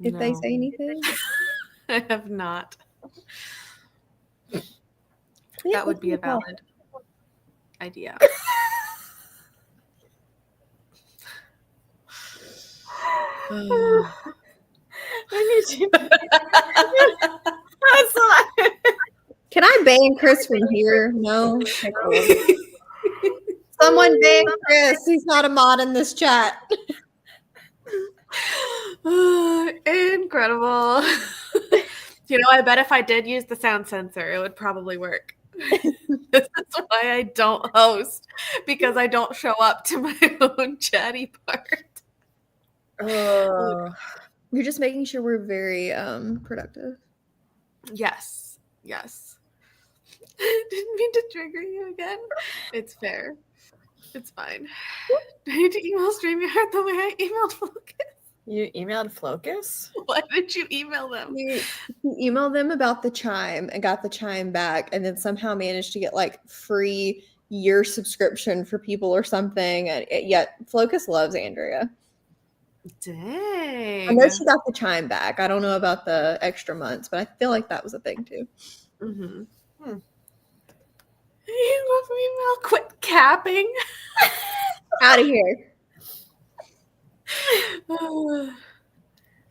if they No. say anything? I have not. Yeah, That would be a valid idea. I need you. That's not. Can I ban Chris from here? No. Okay, cool. Someone ban Chris. He's not a mod in this chat. Incredible. I bet if I did use the sound sensor, it would probably work. This is why I don't host, because I don't show up to my own chatty part. You're just making sure we're very productive. Yes. Didn't mean to trigger you again. It's fair. It's fine. Do I need to email StreamYard the way I emailed Focus? You emailed Flocus? Why did you email them? You emailed them about the chime and got the chime back, and then somehow managed to get like free year subscription for people or something. And yet Flocus loves Andrea. Dang. I know she got the chime back. I don't know about the extra months, but I feel like that was a thing too. Mm-hmm. You love me, Mel. Quit capping. Out of here.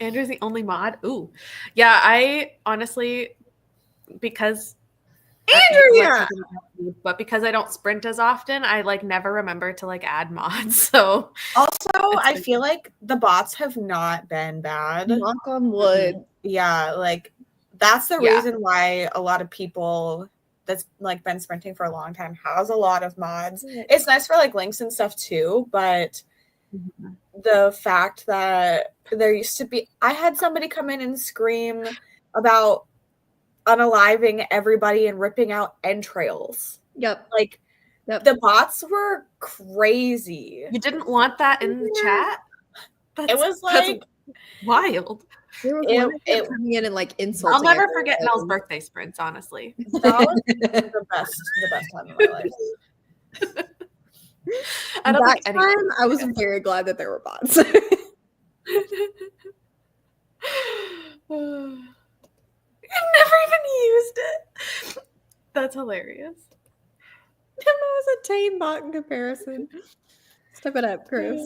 Andrew's the only mod. Ooh. Yeah, I honestly, because Andrea! but because I don't sprint as often, I like never remember to like add mods. So also, I feel like the bots have not been bad. Knock on wood. Yeah, like that's the reason why a lot of people that's like been sprinting for a long time has a lot of mods. It's nice for like links and stuff too, but the fact that there used to be, I had somebody come in and scream about unaliving everybody and ripping out entrails. Yep. Like the bots were crazy. You didn't want that in the chat? It was like wild. It coming in and like insulting. I'll never forget Mel's birthday sprints, honestly. That was the best time of my life. I was very glad that there were bots. I've never even used it. That's hilarious. That was a tame bot in comparison. Step it up, Chris.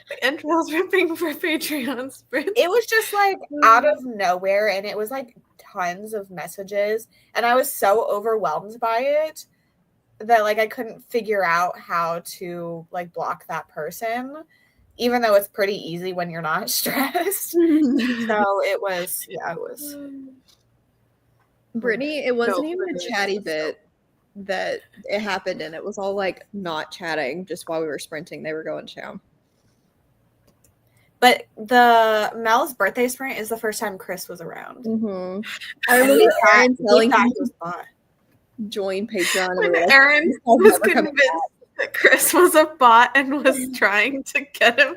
The entrails ripping for Patreon sprints. It was just like out of nowhere, and it was like tons of messages, and I was so overwhelmed by it that like I couldn't figure out how to like block that person, even though it's pretty easy when you're not stressed. So it was. Brittany, it wasn't even a chatty bit that it happened in. It was all like not chatting, just while we were sprinting. They were going down. But the Mel's birthday sprint is the first time Chris was around. Mm-hmm. I remember Aaron telling him to join Patreon. When Aaron was convinced that Chris was a bot and was trying to get him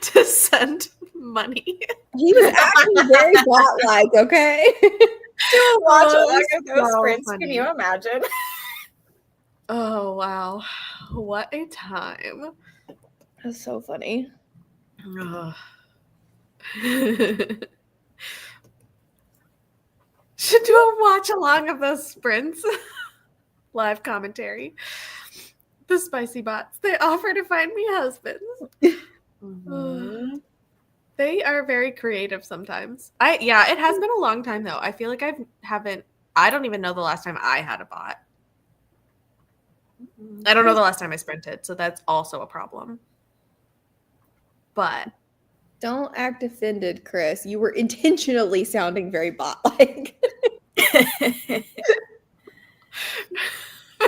to send money. He was acting very bot-like, okay? To watch along of those sprints, can you imagine? Oh, wow. What a time. That's so funny. Should do a watch along of those sprints. Live commentary. The spicy bots. They offer to find me husbands. They are very creative sometimes. It has been a long time though. I feel like I don't even know the last time I had a bot. I don't know the last time I sprinted, so that's also a problem. But don't act offended, Chris. You were intentionally sounding very bot-like.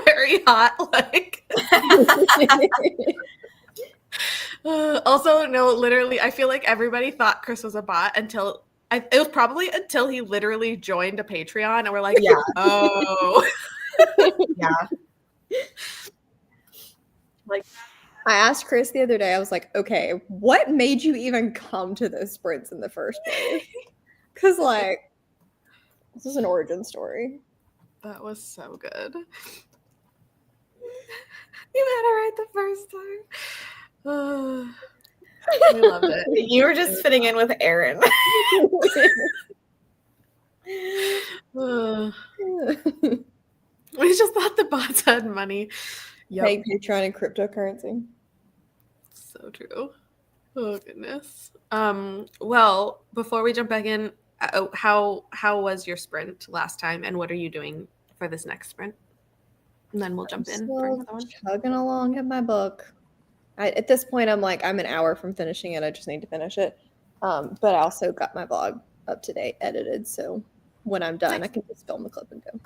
Very hot, like. Also, no, literally, I feel like everybody thought Chris was a bot until it was probably until he literally joined a Patreon, and we're like, yeah, oh, yeah. Like, I asked Chris the other day, I was like, okay, what made you even come to those sprints in the first place? Because, like, this is an origin story. that was so good. You had it right the first time. We loved it. You were just fitting in with Aaron. We just thought the bots had money. Paying Patreon and cryptocurrency. So true. Oh goodness. Well, before we jump back in, how was your sprint last time, and what are you doing for this next sprint? And then we'll jump in for another one. Chugging along in my book. At this point, I'm like, I'm an hour from finishing it. I just need to finish it. But I also got my blog up to date, edited. So when I'm done, I can just film the clip and go.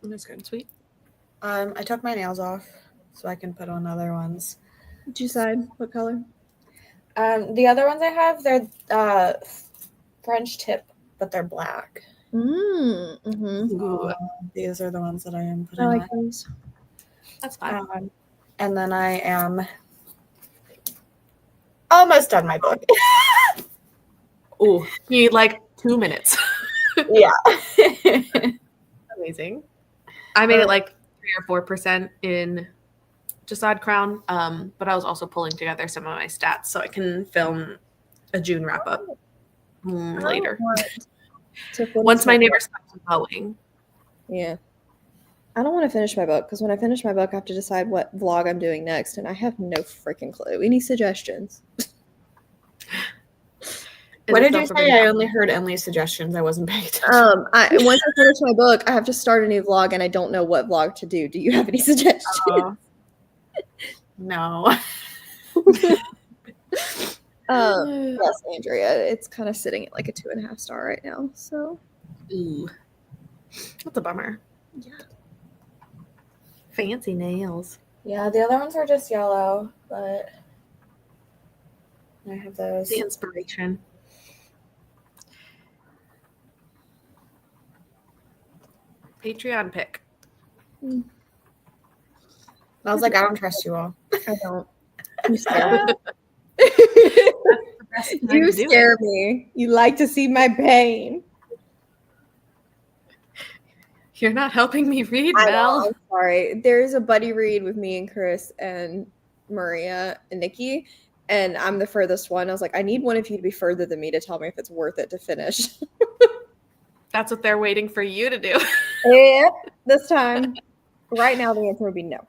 That's good and sweet. I took my nails off so I can put on other ones. Did you decide what color? The other ones I have, they're French tip, but they're black. Mm-hmm. These are the ones that I am putting I like on. those. That's fine. And then I am almost done my book. Oh, you need like 2 minutes. Yeah. Amazing. I made it like 3 or 4% in Jasad Crown, but I was also pulling together some of my stats so I can film a June wrap up later. Once my neighbor stops mowing. Yeah. I don't want to finish my book because when I finish my book, I have to decide what vlog I'm doing next, and I have no freaking clue. Any suggestions? What did you say? I only heard Emily's suggestions. I wasn't paying attention. Once I finish my book, I have to start a new vlog, and I don't know what vlog to do. Do you have any suggestions? No. Yes, Andrea. It's kind of sitting at like a 2.5 star right now. So, ooh, that's a bummer. Yeah. Fancy nails. Yeah, the other ones are just yellow, but I have those. The inspiration. Patreon pick. I was like, I don't trust you all. I don't. You scare me. You scare me. You like to see my pain. You're not helping me read, Mel. I'm sorry. There's a buddy read with me and Chris and Maria and Nikki, and I'm the furthest one. I was like, I need one of you to be further than me to tell me if it's worth it to finish. That's what they're waiting for you to do. Yep. This time, right now, the answer would be no.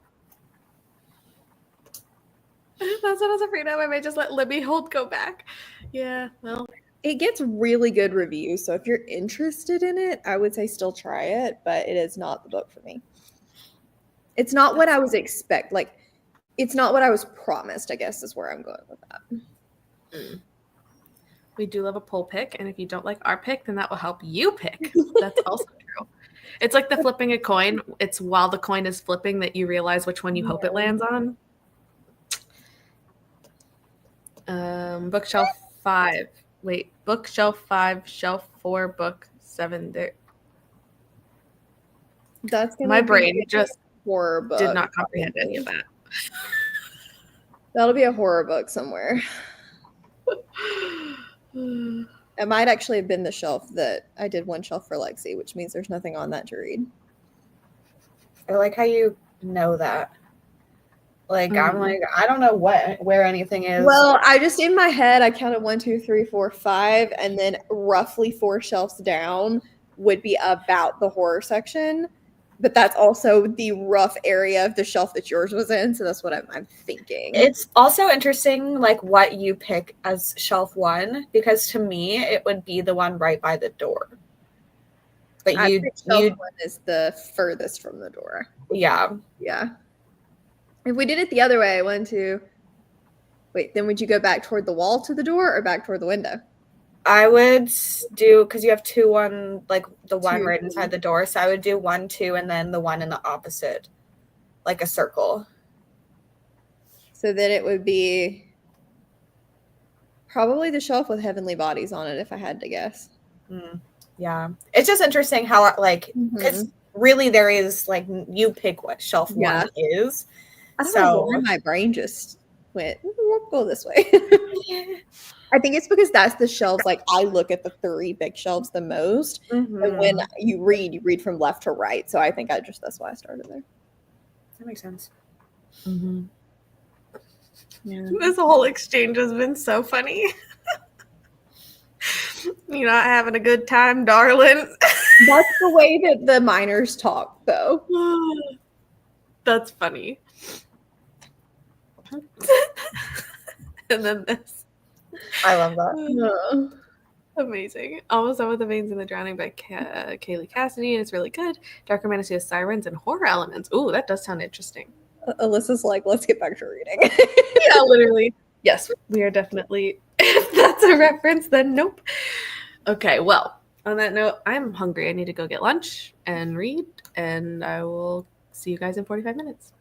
That's what I was afraid of. I may just let Libby Holt go back. Yeah, well. It gets really good reviews, so if you're interested in it, I would say still try it, but it is not the book for me. It's not what I was it's not what I was promised, I guess, is where I'm going with that. We do love a poll pick, and if you don't like our pick, then that will help you pick. That's also true. It's like the flipping a coin. It's while the coin is flipping that you realize which one you hope it lands on. Bookshelf 5. Wait, bookshelf 5, shelf 4, book 7. There. That's my brain just horror book. Did not comprehend any of that. That'll be a horror book somewhere. It might actually have been the shelf that I did one shelf for Lexi, which means there's nothing on that to read. I like how you know that. Like, I'm like, I don't know where anything is. Well, I just, in my head, I counted 1, 2, 3, 4, 5, and then roughly 4 shelves down would be about the horror section. But that's also the rough area of the shelf that yours was in, so that's what I'm thinking. It's also interesting, like, what you pick as shelf 1, because to me, it would be the one right by the door. But shelf 1 is the furthest from the door. Yeah. Yeah. If we did it the other way, 1, 2, wait, then would you go back toward the wall to the door or back toward the window? I would do, because you have 2, 1, like the one right inside the door. So I would do 1, 2, and then the one in the opposite, like a circle. So then it would be probably the shelf with Heavenly Bodies on it, if I had to guess. Yeah. It's just interesting how, like, because really there is like you pick what shelf Yeah. one is. I don't know why my brain just went, we'll go this way. I think it's because that's the shelves. Like I look at the 3 big shelves the most. Mm-hmm. And when you read from left to right. So I think that's why I started there. That makes sense. Mm-hmm. Yeah. This whole exchange has been so funny. You're not having a good time, darling. That's the way that the miners talk, though. That's funny. And then this. I love that. Amazing. Almost Done with the Veins and the Drowning by Kaylee Cassidy, and it's really good. Darker Fantasy has sirens and horror elements. Ooh, that does sound interesting. Alyssa's like, let's get back to reading. Yeah, literally. Yes, we are definitely. If that's a reference, then nope. Okay, well, on that note, I'm hungry. I need to go get lunch and read, and I will see you guys in 45 minutes.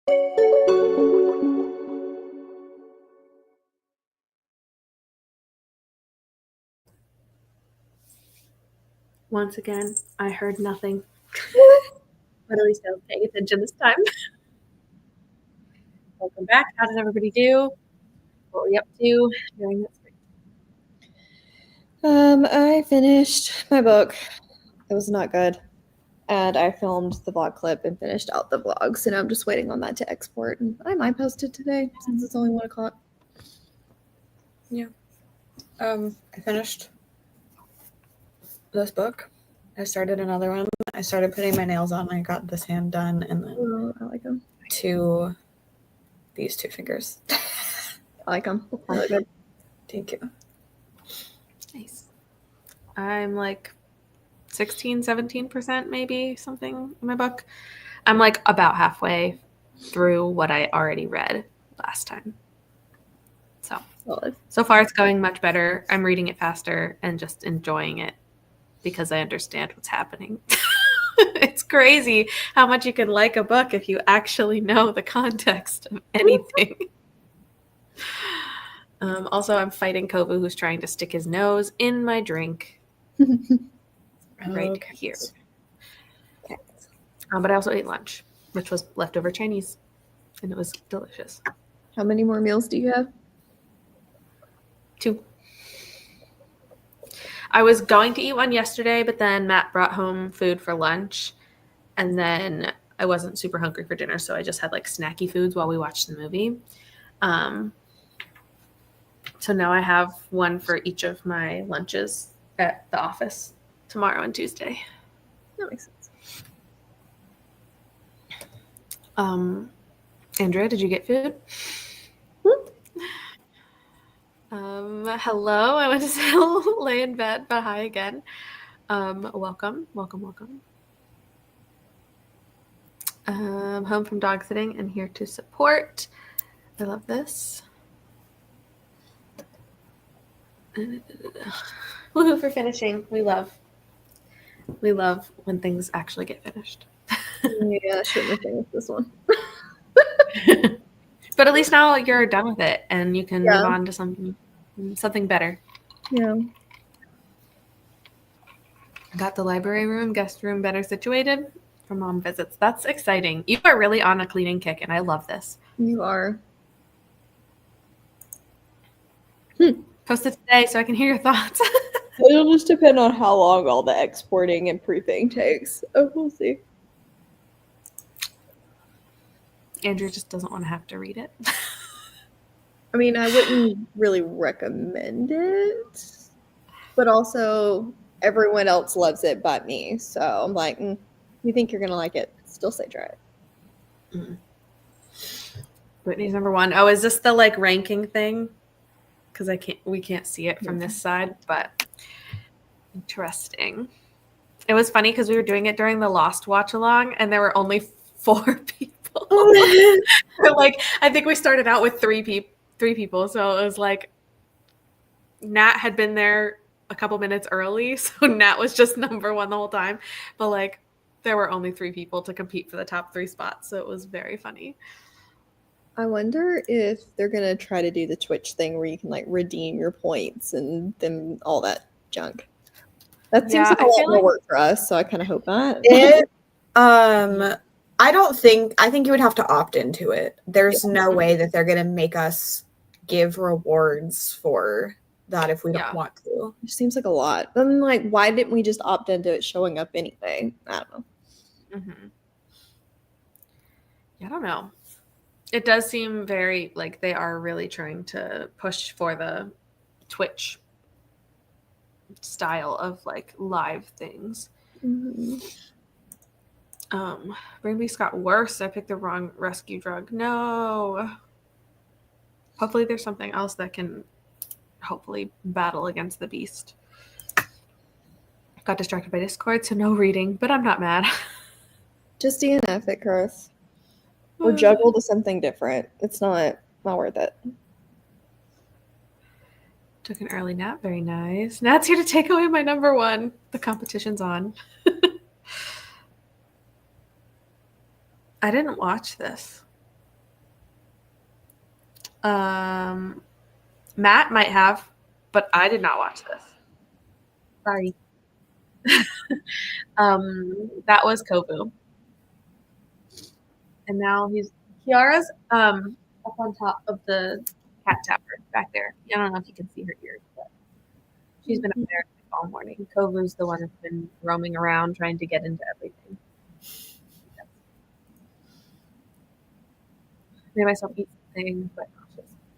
Once again, I heard nothing. But at least I was paying attention this time. Welcome back. How did everybody do? What were you up to during this week? I finished my book. It was not good. And I filmed the vlog clip and finished out the vlog. So now I'm just waiting on that to export. And I might post it today since it's only 1 o'clock. Yeah. I finished this book. I started another one. I started putting my nails on. I got this hand done, and then I like them. These 2 fingers. I like them. They look good. Thank you. Nice. I'm like 16, 17% maybe something in my book. I'm like about halfway through what I already read last time. So far it's going much better. I'm reading it faster and just enjoying it because I understand what's happening. It's crazy how much you can like a book if you actually know the context of anything. Also, I'm fighting Kovu, who's trying to stick his nose in my drink right here. Okay. But I also ate lunch, which was leftover Chinese, and it was delicious. How many more meals do you have? 2. I was going to eat one yesterday, but then Matt brought home food for lunch, and then I wasn't super hungry for dinner, so I just had like snacky foods while we watched the movie. So now I have one for each of my lunches at the office tomorrow and Tuesday. That makes sense. Andrea, did you get food? Hello. I went to say lay in bed, but hi again. Welcome. Home from dog sitting and here to support. I love this. Woohoo for finishing. We love when things actually get finished. Yeah, I shouldn't have finished this one. But at least now you're done with it and you can move on to something better. Yeah. Got the library room, guest room better situated for mom visits. That's exciting. You are really on a cleaning kick, and I love this. You are. Post it today so I can hear your thoughts. It'll just depend on how long all the exporting and proofing takes. Oh, we'll see. Andrew just doesn't want to have to read it. I mean, I wouldn't really recommend it, but also everyone else loves it but me. So I'm like, you think you're gonna like it? Still say try it. Whitney's number 1. Oh, is this the like ranking thing? Because we can't see it from this side, but interesting. It was funny because we were doing it during the Lost watch along, and there were only 4 people. Like I think we started out with 3 people, so it was like Nat had been there a couple minutes early, so Nat was just number 1 the whole time. But like there were only 3 people to compete for the top 3 spots, so it was very funny. I wonder if they're gonna try to do the Twitch thing where you can like redeem your points and then all that junk. That seems like a lot more work for us, so I kind of hope not. I think you would have to opt into it. There's no way that they're gonna make us give rewards for that if we don't want to. It seems like a lot. I'm like, why didn't we just opt into it showing up anyway? I don't know. Yeah, I don't know. It does seem very like they are really trying to push for the Twitch style of like live things. Rainbeast got worse. I picked the wrong rescue drug. No. Hopefully there's something else that can hopefully battle against the beast. Got distracted by Discord, so no reading, but I'm not mad. Just DNF it, Chris. Or juggle to something different. It's not worth it. Took an early nap. Very nice. Nat's here to take away my number 1. The competition's on. I didn't watch this. Matt might have, but I did not watch this. Sorry. That was Kovu. And now Kiara's up on top of the cat tower back there. I don't know if you can see her ears, but she's been up there all morning. Kovu's the one that's been roaming around trying to get into everything. I made myself eat something, but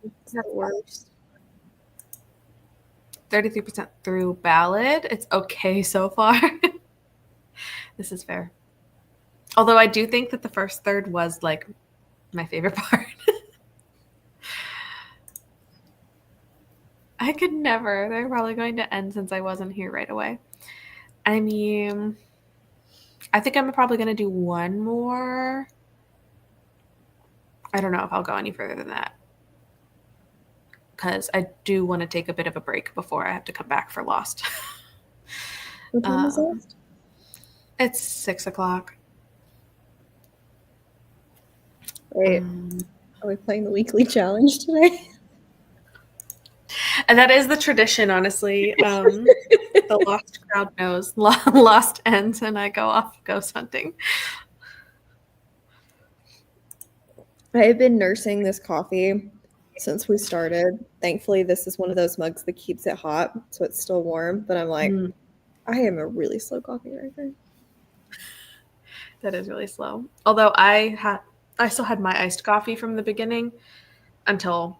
it's not the worst. 33% through ballad. It's okay so far. This is fair. Although I do think that the first third was like my favorite part. I could never. They're probably going to end since I wasn't here right away. I mean, I think I'm probably going to do one more. I don't know if I'll go any further than that. Because I do want to take a bit of a break before I have to come back for Lost. What time is it? It's 6 o'clock. Wait, are we playing the weekly challenge today? And that is the tradition, honestly. The Lost crowd knows. Lost ends and I go off ghost hunting. I have been nursing this coffee since we started. Thankfully, this is one of those mugs that keeps it hot, so it's still warm. But I'm like, I am a really slow coffee drinker. That is really slow. Although I still had my iced coffee from the beginning until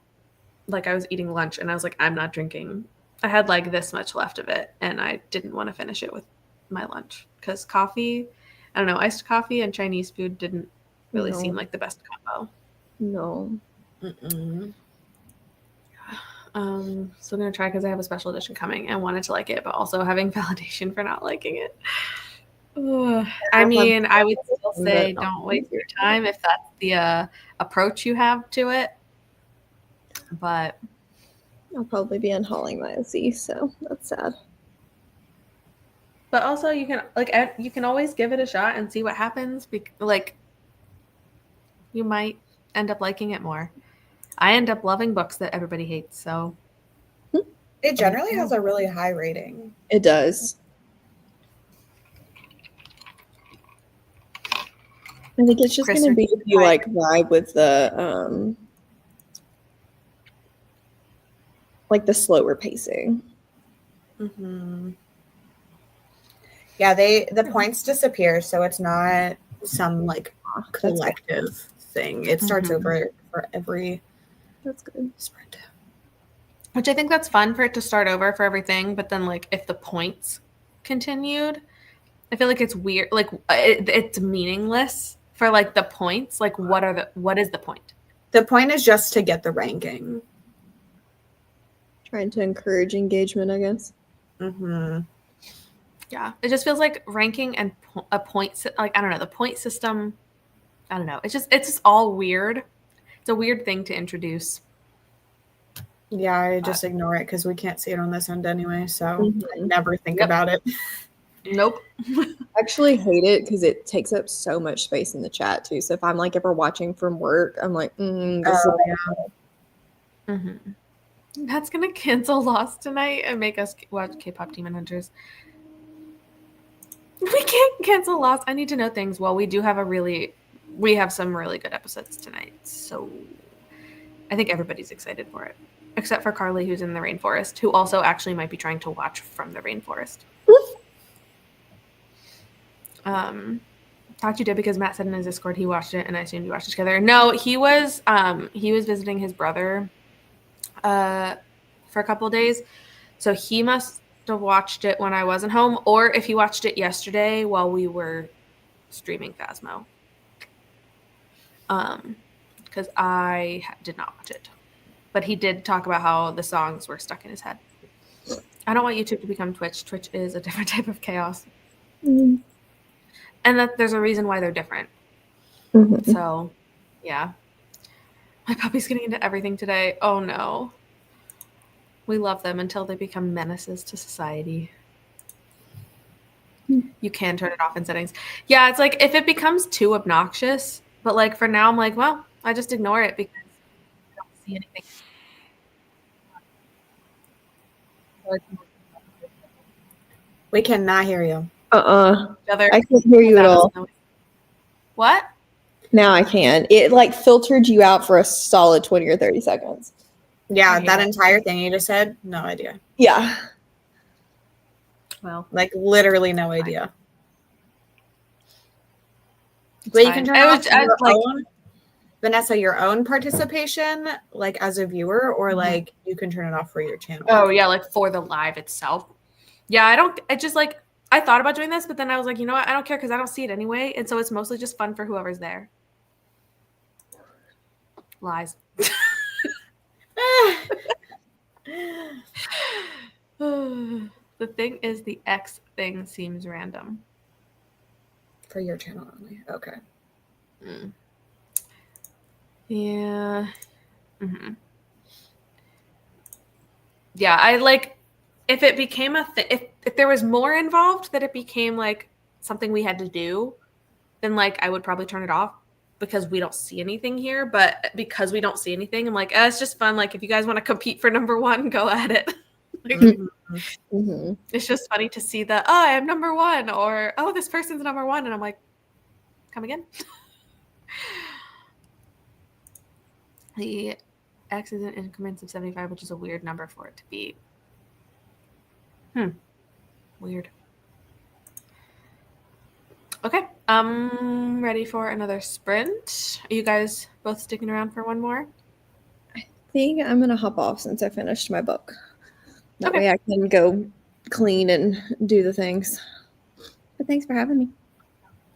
like I was eating lunch and I was like, I'm not drinking. I had like this much left of it and I didn't want to finish it with my lunch because coffee, I don't know, iced coffee and Chinese food didn't really seem like the best combo. No. So I'm gonna try because I have a special edition coming and wanted to like it, but also having validation for not liking it. I mean, I would still say don't waste your time if that's the approach you have to it. But I'll probably be unhauling my OC, so that's sad. But also, you can always give it a shot and see what happens. Like, you might end up liking it more. I end up loving books that everybody hates, so it generally has a really high rating. It does. I think it's just going to be if you like vibe with the like the slower pacing. Yeah, the points disappear, so it's not some like collective thing. It starts over for every sprint. Which I think that's fun for it to start over for everything, but then like if the points continued, I feel like it's weird. Like it's meaningless for like the points. Like what is the point? The point is just to get the ranking. Trying to encourage engagement, I guess. Yeah, it just feels like ranking and a point. Like I don't know, the point system. I don't know. It's just all weird. It's a weird thing to introduce. Yeah, I just ignore it because we can't see it on this end anyway. So I never think about it. Nope. I actually hate it because it takes up so much space in the chat too. So if I'm like ever watching from work, I'm like, That's gonna cancel Lost tonight and make us watch K-pop Demon Hunters. We can't cancel Lost. I need to know things. Well, we have some really good episodes tonight, so I think everybody's excited for it, except for Carly, who's in the rainforest, who also actually might be trying to watch from the rainforest. Thought you did because Matt said in his Discord he watched it, and I assumed you watched it together. No, he was visiting his brother for a couple of days, so he must have watched it when I wasn't home, or if he watched it yesterday while we were streaming Phasmo. Because I did not watch it, but he did talk about how the songs were stuck in his head. I don't want YouTube to become Twitch. Twitch is a different type of chaos. And that there's a reason why they're different. So, yeah. My puppy's getting into everything today. Oh, no. We love them until they become menaces to society. You can turn it off in settings. Yeah, it's like if it becomes too obnoxious, but like for now, I'm like, well, I just ignore it because I don't see anything. We cannot hear you. I can't hear you at all. What? Now I can. It like filtered you out for a solid 20 or 30 seconds. Yeah, that entire thing you just said, no idea. Yeah. Well, like literally no idea. But you can turn off your own, Vanessa, your own participation, like as a viewer, or like you can turn it off for your channel. Oh yeah, like for the live itself. Yeah, I thought about doing this, but then I was like, you know what? I don't care because I don't see it anyway. And so it's mostly just fun for whoever's there. Lies. The thing is, the X thing seems random. For your channel only. Okay. Mm. Yeah. Mm-hmm. Yeah, I like if it became a thing, if there was more involved that it became like something we had to do, then like I would probably turn it off because we don't see anything here. But because we don't see anything, I'm like, it's just fun. Like if you guys want to compete for number one, go at it. Like, it's just funny to see the I am number one, or this person's number one, and I'm like, come again. The X is in increments of 75, which is a weird number for it to be. Weird. Okay. Ready for another sprint? Are you guys both sticking around for one more? I think I'm gonna hop off since I finished my book. That way I can go clean and do the things. But thanks for having me.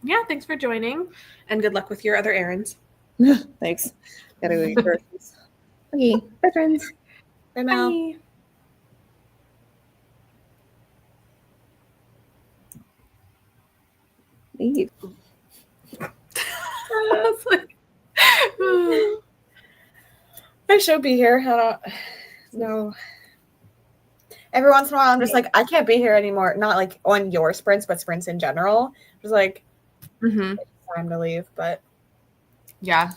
Yeah, thanks for joining, and good luck with your other errands. Thanks. Gotta go get groceries. Okay, bye friends. Bye, Mel. Bye. Leave. I should be here. I don't know. Every once in a while, I'm just like, I can't be here anymore. Not like on your sprints, but sprints in general. Just like, it's time to leave. But yeah.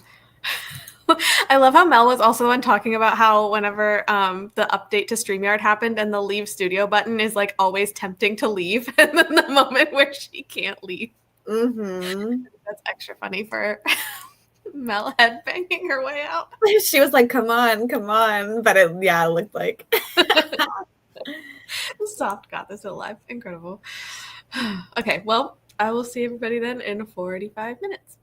I love how Mel was also the one talking about how whenever the update to StreamYard happened and the leave studio button is like always tempting to leave, and then the moment where she can't leave. That's extra funny for Mel headbanging her way out. She was like, come on. But it looked like. Soft got this alive. Incredible. Okay, well, I will see everybody then in 45 minutes.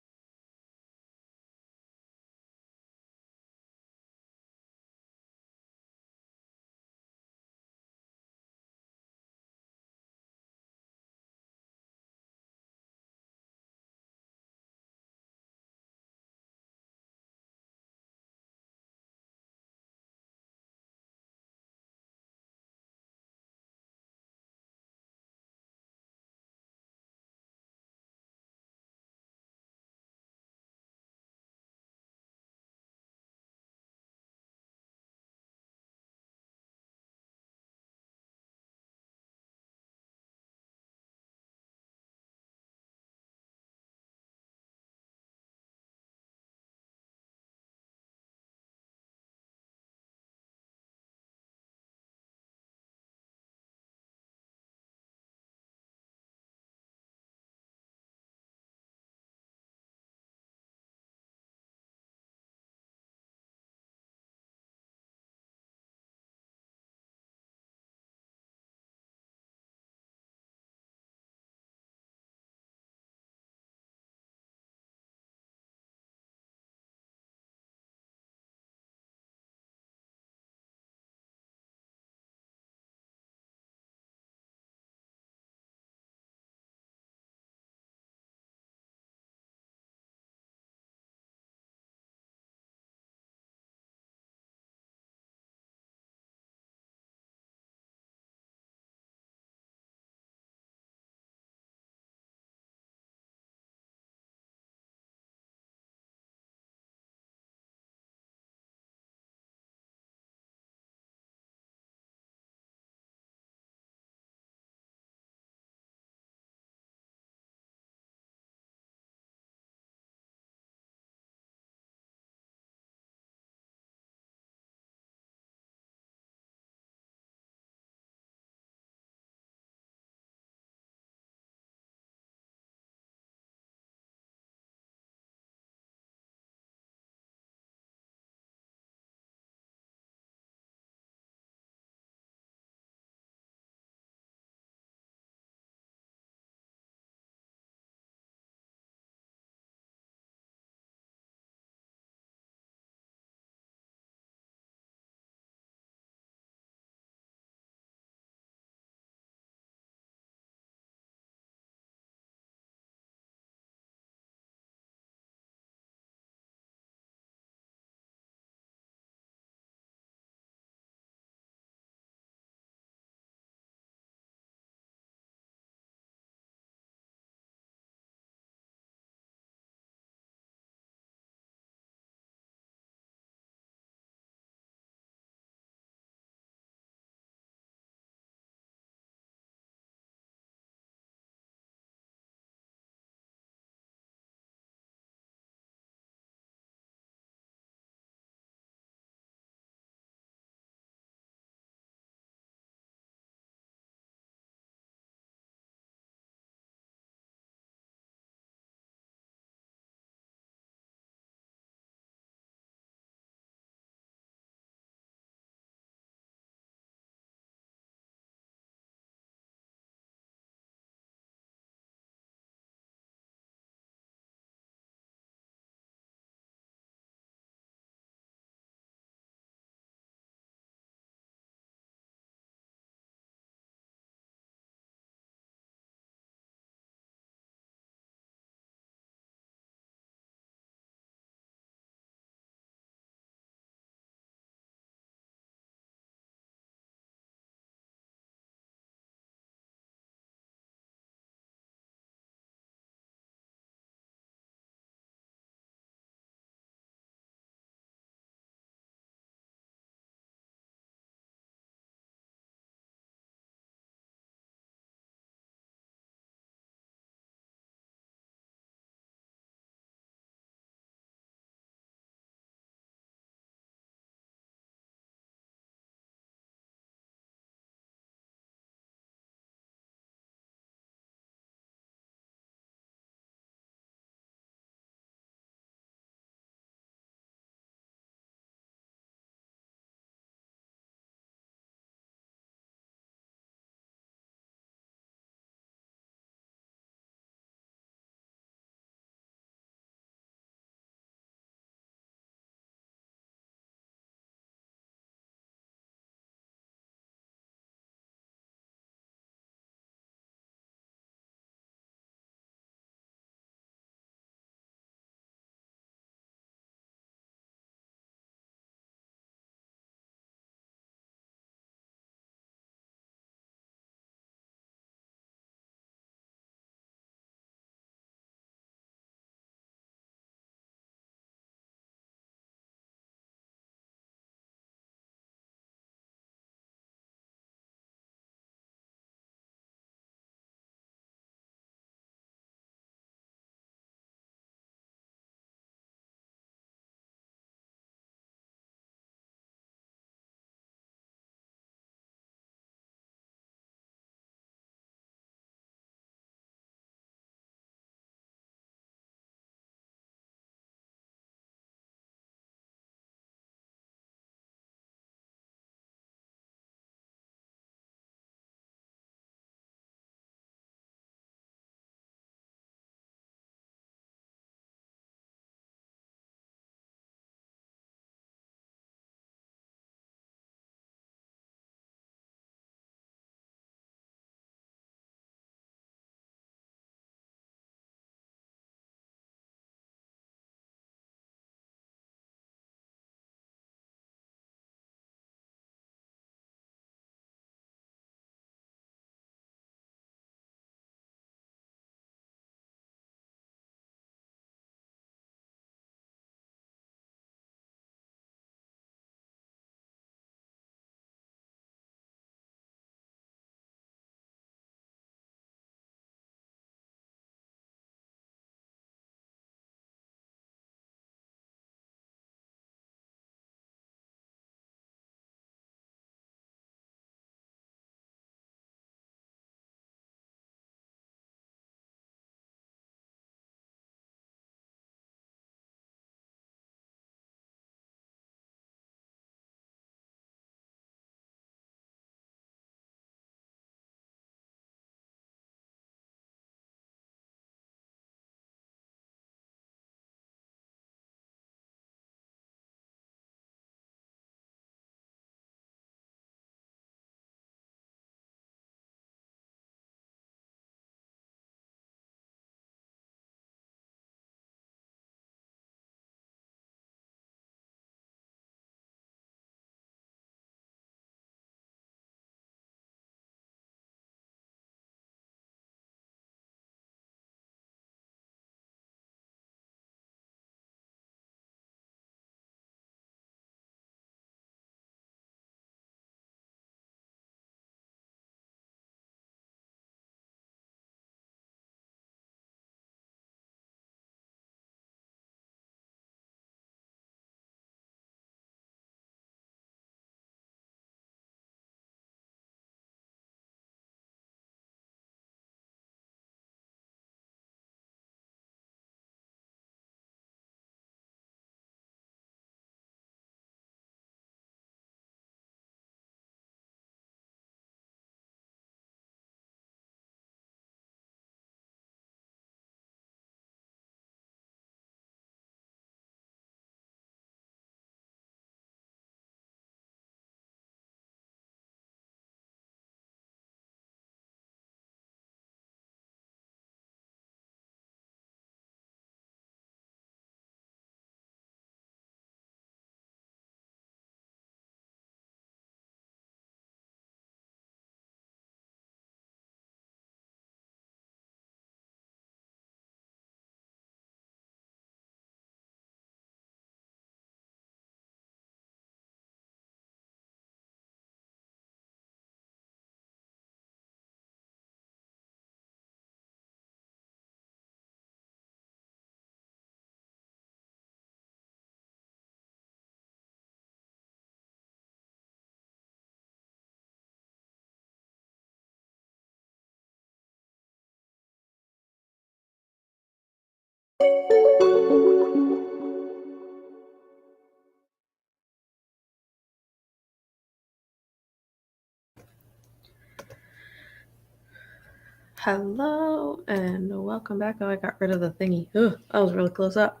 Hello and welcome back. Oh, I got rid of the thingy. Ugh, I was really close up.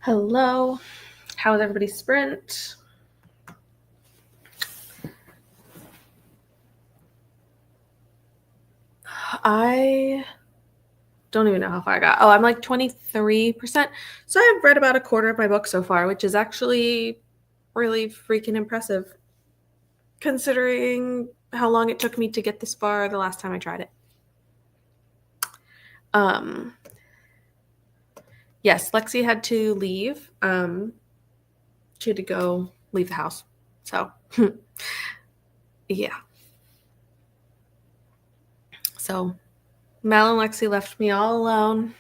Hello. How was everybody's sprint? I don't even know how far I got. Oh, I'm like 23%. So I've read about a quarter of my book so far, which is actually really freaking impressive considering how long it took me to get this far the last time I tried it. Yes, Lexi had to leave. She had to go leave the house. So, yeah. So, Mel and Lexi left me all alone,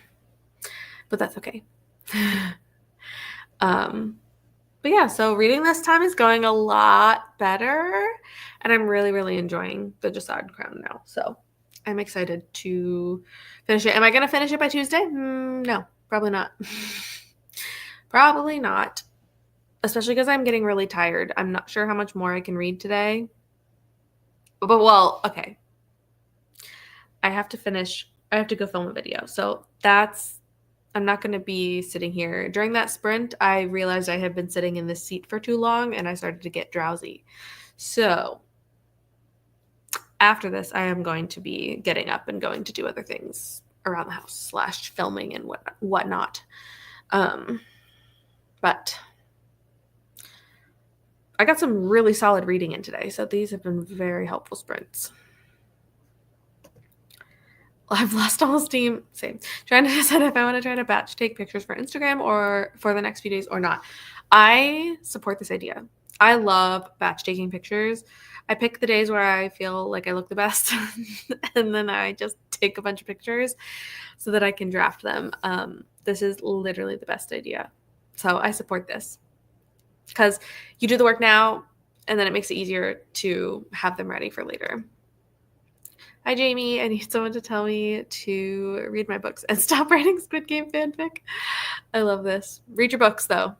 but that's okay. But yeah, so reading this time is going a lot better, and I'm really, really enjoying the Jasad Crown now. So, I'm excited to finish it. Am I going to finish it by Tuesday? No, probably not. Probably not. Especially because I'm getting really tired. I'm not sure how much more I can read today. But well, okay. I have to go film a video. So I'm not going to be sitting here. During that sprint, I realized I had been sitting in this seat for too long and I started to get drowsy. So after this, I am going to be getting up and going to do other things around the house / filming and whatnot. But I got some really solid reading in today, so these have been very helpful sprints. I've lost all steam. Same. Trying to decide if I want to try to batch take pictures for Instagram or for the next few days or not. I support this idea. I love batch taking pictures. I pick the days where I feel like I look the best, and then I just take a bunch of pictures so that I can draft them. This is literally the best idea. So I support this because you do the work now, and then it makes it easier to have them ready for later. Hi, Jamie. I need someone to tell me to read my books and stop writing Squid Game fanfic. I love this. Read your books, though.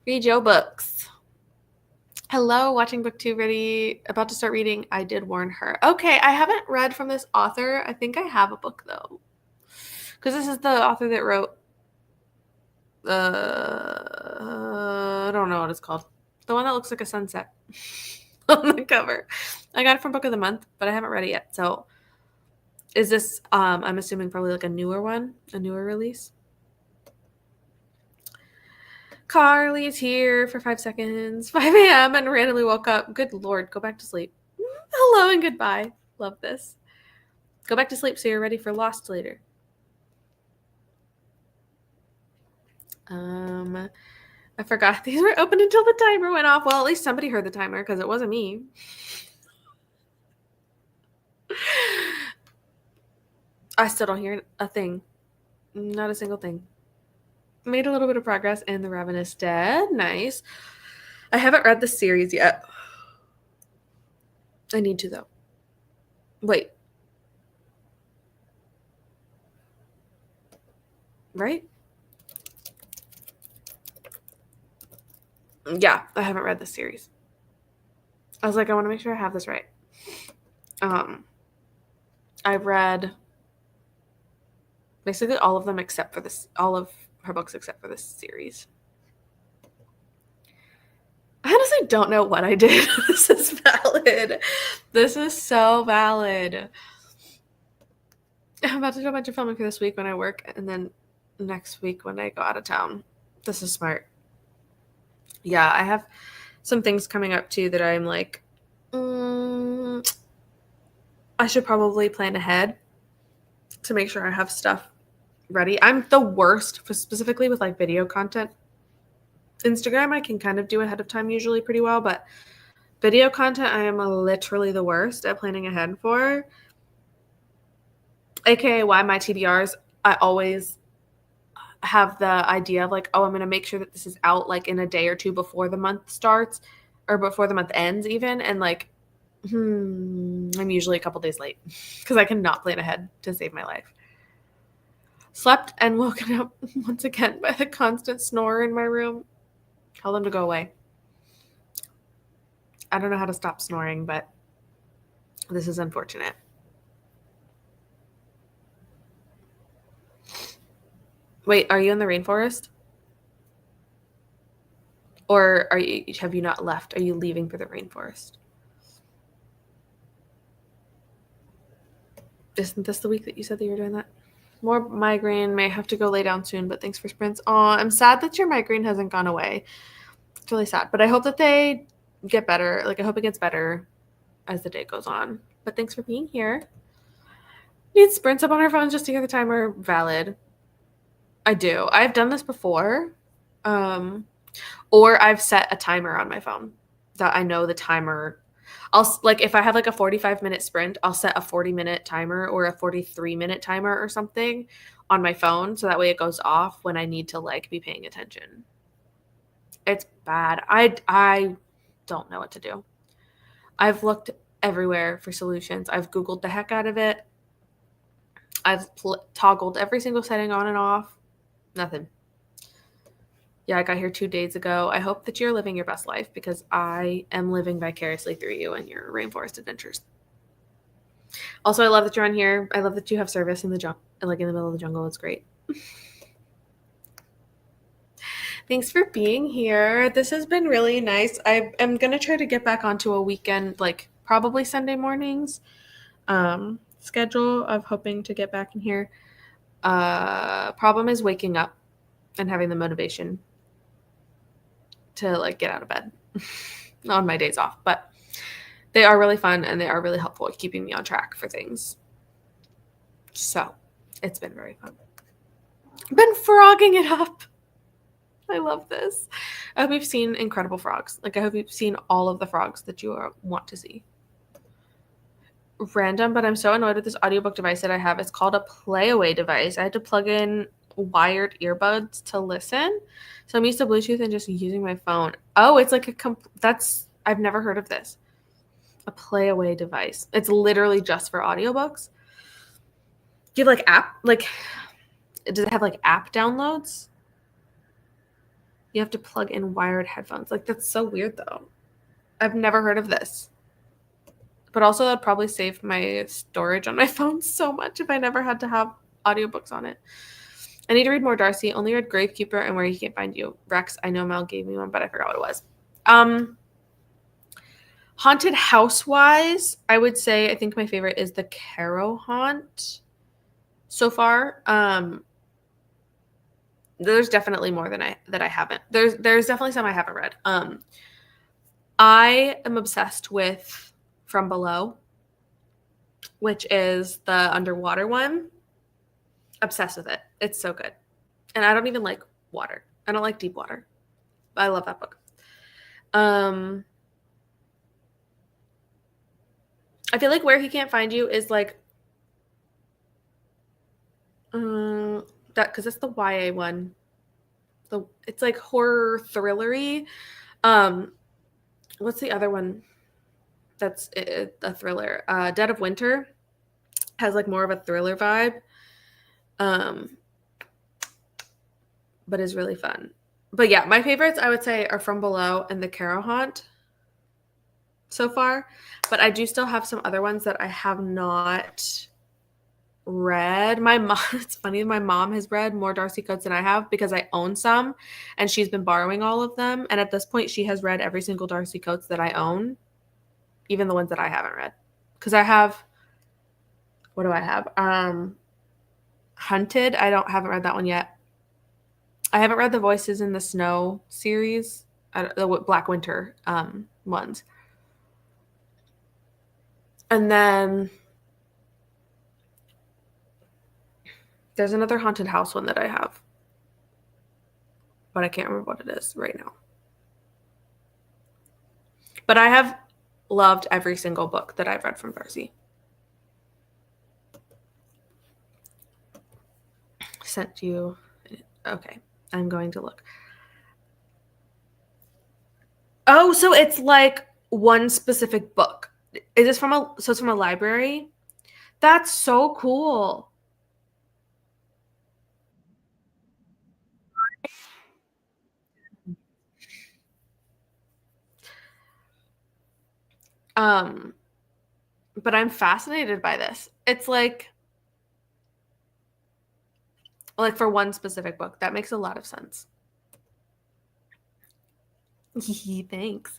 Read your books. Hello, watching BookTube, ready, about to start reading. I did warn her. Okay, I haven't read from this author. I think I have a book, though. Because this is the author that wrote, I don't know what it's called. The one that looks like a sunset on the cover. I got it from Book of the Month, but I haven't read it yet. So is this, I'm assuming probably like a newer one, a newer release? Carly's here for 5 seconds. 5 a.m. and randomly woke up. Good Lord, go back to sleep. Hello and goodbye. Love this. Go back to sleep so you're ready for Lost later. I forgot these were open until the timer went off. Well, at least somebody heard the timer because it wasn't me. I still don't hear a thing. Not a single thing. Made a little bit of progress in The Ravenous Dead. Nice. I haven't read the series yet. I need to, though. Wait. Right? Yeah, I haven't read this series. I was like, I want to make sure I have this right. I've read basically all of them except for this, all of her books except for this series. I honestly don't know what I did. This is valid. This is so valid. I'm about to do a bunch of filming for this week when I work, and then next week when I go out of town. This is smart. Yeah, I have some things coming up too that I'm like, I should probably plan ahead to make sure I have stuff ready. I'm the worst for specifically with like video content. Instagram I can kind of do ahead of time usually pretty well, but video content I am literally the worst at planning ahead for. AKA why my TBRs, I always have the idea of like, oh, I'm going to make sure that this is out like in a day or two before the month starts or before the month ends even. And like, I'm usually a couple days late because I cannot plan ahead to save my life. Slept and woken up once again by the constant snore in my room. Tell them to go away. I don't know how to stop snoring, but this is unfortunate. Wait, are you in the rainforest? Or have you not left? Are you leaving for the rainforest? Isn't this the week that you said that you were doing that? More migraine. May have to go lay down soon, but thanks for sprints. Oh, I'm sad that your migraine hasn't gone away. It's really sad, but I hope that they get better. Like, I hope it gets better as the day goes on. But thanks for being here. Need sprints up on our phones just to hear the timer. Valid. I do. I've done this before. Or I've set a timer on my phone that I know the timer. I'll like if I have like a 45-minute sprint, I'll set a 40-minute timer or a 43-minute timer or something on my phone so that way it goes off when I need to like be paying attention. It's bad. I don't know what to do. I've looked everywhere for solutions. I've Googled the heck out of it. I've toggled every single setting on and off. Nothing. Yeah, I got here 2 days ago. I hope that you're living your best life because I am living vicariously through you and your rainforest adventures. Also, I love that you're on here. I love that you have service in the jungle, like in the middle of the jungle. It's great. Thanks for being here. This has been really nice. I am going to try to get back onto a weekend, like probably Sunday mornings schedule of hoping to get back in here. Problem is waking up and having the motivation to like get out of bed on my days off, but they are really fun and they are really helpful at keeping me on track for things. So it's been very fun. I've been frogging it up. I love this. I hope you've seen incredible frogs. Like, I hope you've seen all of the frogs that you want to see. Random, but I'm so annoyed with this audiobook device that I have. It's called a playaway device. I had to plug in wired earbuds to listen. So I'm used to Bluetooth and just using my phone. Oh, it's like I've never heard of this. A playaway device. It's literally just for audiobooks. Do you have does it have like app downloads? You have to plug in wired headphones. Like, that's so weird though. I've never heard of this. But also that'd probably save my storage on my phone so much if I never had to have audiobooks on it. I need to read more Darcy. Only read Gravekeeper and Where He Can't Find You. Rex, I know Mel gave me one, but I forgot what it was. Haunted house-wise, I would say I think my favorite is the Caro Haunt so far. There's definitely more that I haven't. There's definitely some I haven't read. I am obsessed with From Below, which is the underwater one. Obsessed with it. It's so good. And I don't even like water. I don't like deep water. I love that book. I feel like Where He Can't Find You is like that because it's the YA one. It's like horror thrillery. What's the other one? That's a thriller. Dead of Winter has like more of a thriller vibe. But is really fun. But yeah, my favorites I would say are From Below and the Caro Haunt so far. But I do still have some other ones that I have not read. My mom, it's funny, my mom has read more Darcy Coates than I have because I own some and she's been borrowing all of them. And at this point, she has read every single Darcy Coates that I own, even the ones that I haven't read. Because I have, what do I have? Hunted. Haven't read that one yet. I haven't read the Voices in the Snow series, the Black Winter ones. And then there's another haunted house one that I have, but I can't remember what it is right now. But I have loved every single book that I've read from Darcy. Sent you. Okay, I'm going to look. Oh, so it's like one specific book. Is this it's from a library? That's so cool. But I'm fascinated by this. It's like for one specific book, that makes a lot of sense. Thanks.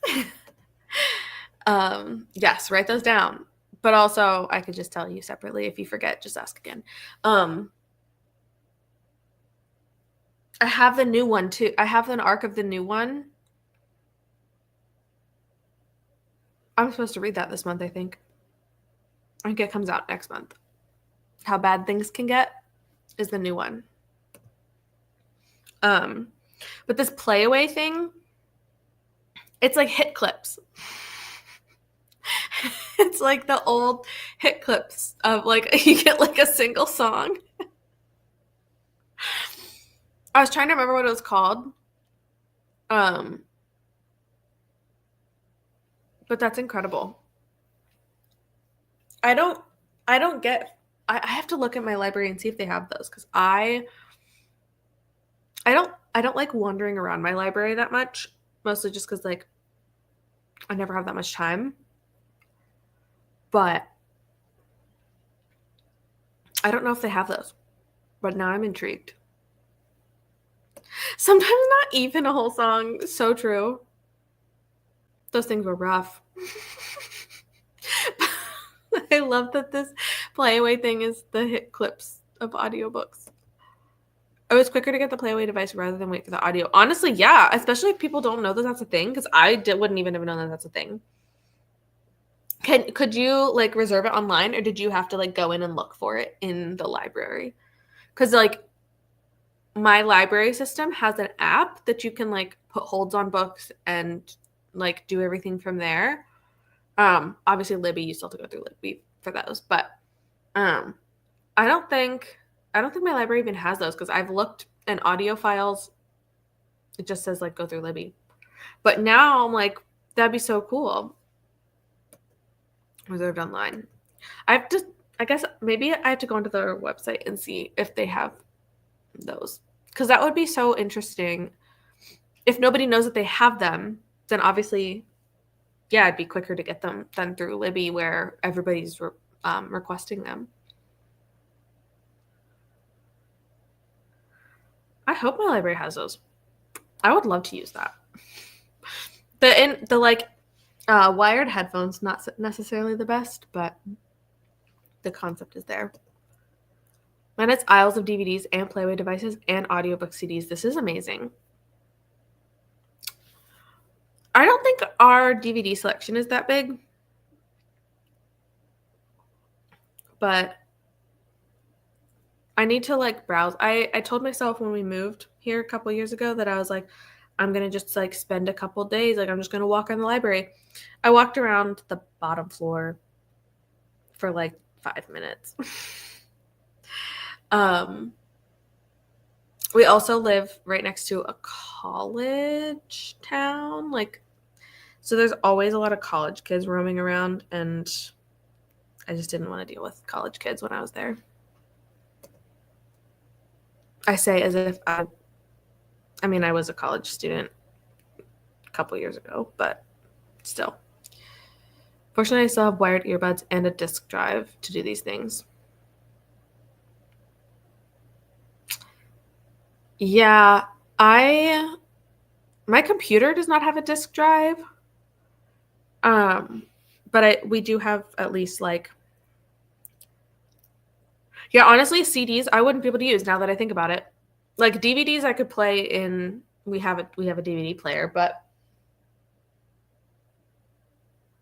Yes, write those down. But also, I could just tell you separately. If you forget, just ask again. I have the new one too. I have an arc of the new one. I'm supposed to read that this month, I think. I think it comes out next month. How Bad Things Can Get is the new one. But this playaway thing, it's like hit clips. It's like the old hit clips of like you get like a single song. I was trying to remember what it was called. But that's incredible. I have to look at my library and see if they have those, because I don't like wandering around my library that much, mostly just because like I never have that much time. But I don't know if they have those. But now I'm intrigued. Sometimes not even a whole song. So true. Those things were rough. I love that this playaway thing is the hit clips of audiobooks. It was quicker to get the playaway device rather than wait for the audio. Honestly, yeah. Especially if people don't know that that's a thing, because wouldn't even have known that that's a thing. Could you like reserve it online, or did you have to like go in and look for it in the library? Because like my library system has an app that you can like put holds on books and like do everything from there. Obviously Libby, you still have to go through Libby for those, but I don't think my library even has those, because I've looked in audio files. It just says like go through Libby. But now I'm like, that'd be so cool. Reserved online. I guess maybe I have to go onto their website and see if they have those, because that would be so interesting. If nobody knows that they have them, then obviously, yeah, it'd be quicker to get them than through Libby, where everybody's requesting them. I hope my library has those. I would love to use that. The wired headphones, not necessarily the best, but the concept is there. And it's aisles of DVDs and playaway devices and audiobook CDs. This is amazing. I don't think our DVD selection is that big, but I need to like browse. I told myself when we moved here a couple years ago that I was like, I'm going to just like spend a couple days. Like I'm just going to walk around the library. I walked around the bottom floor for like 5 minutes. We also live right next to a college town. So there's always a lot of college kids roaming around, and I just didn't want to deal with college kids when I was there. I say as if I was a college student a couple years ago, but still. Fortunately, I still have wired earbuds and a disk drive to do these things. Yeah, my computer does not have a disk drive. But we do have at least yeah, honestly, CDs I wouldn't be able to use now that I think about it. Like DVDs I could play in, we have a DVD player, but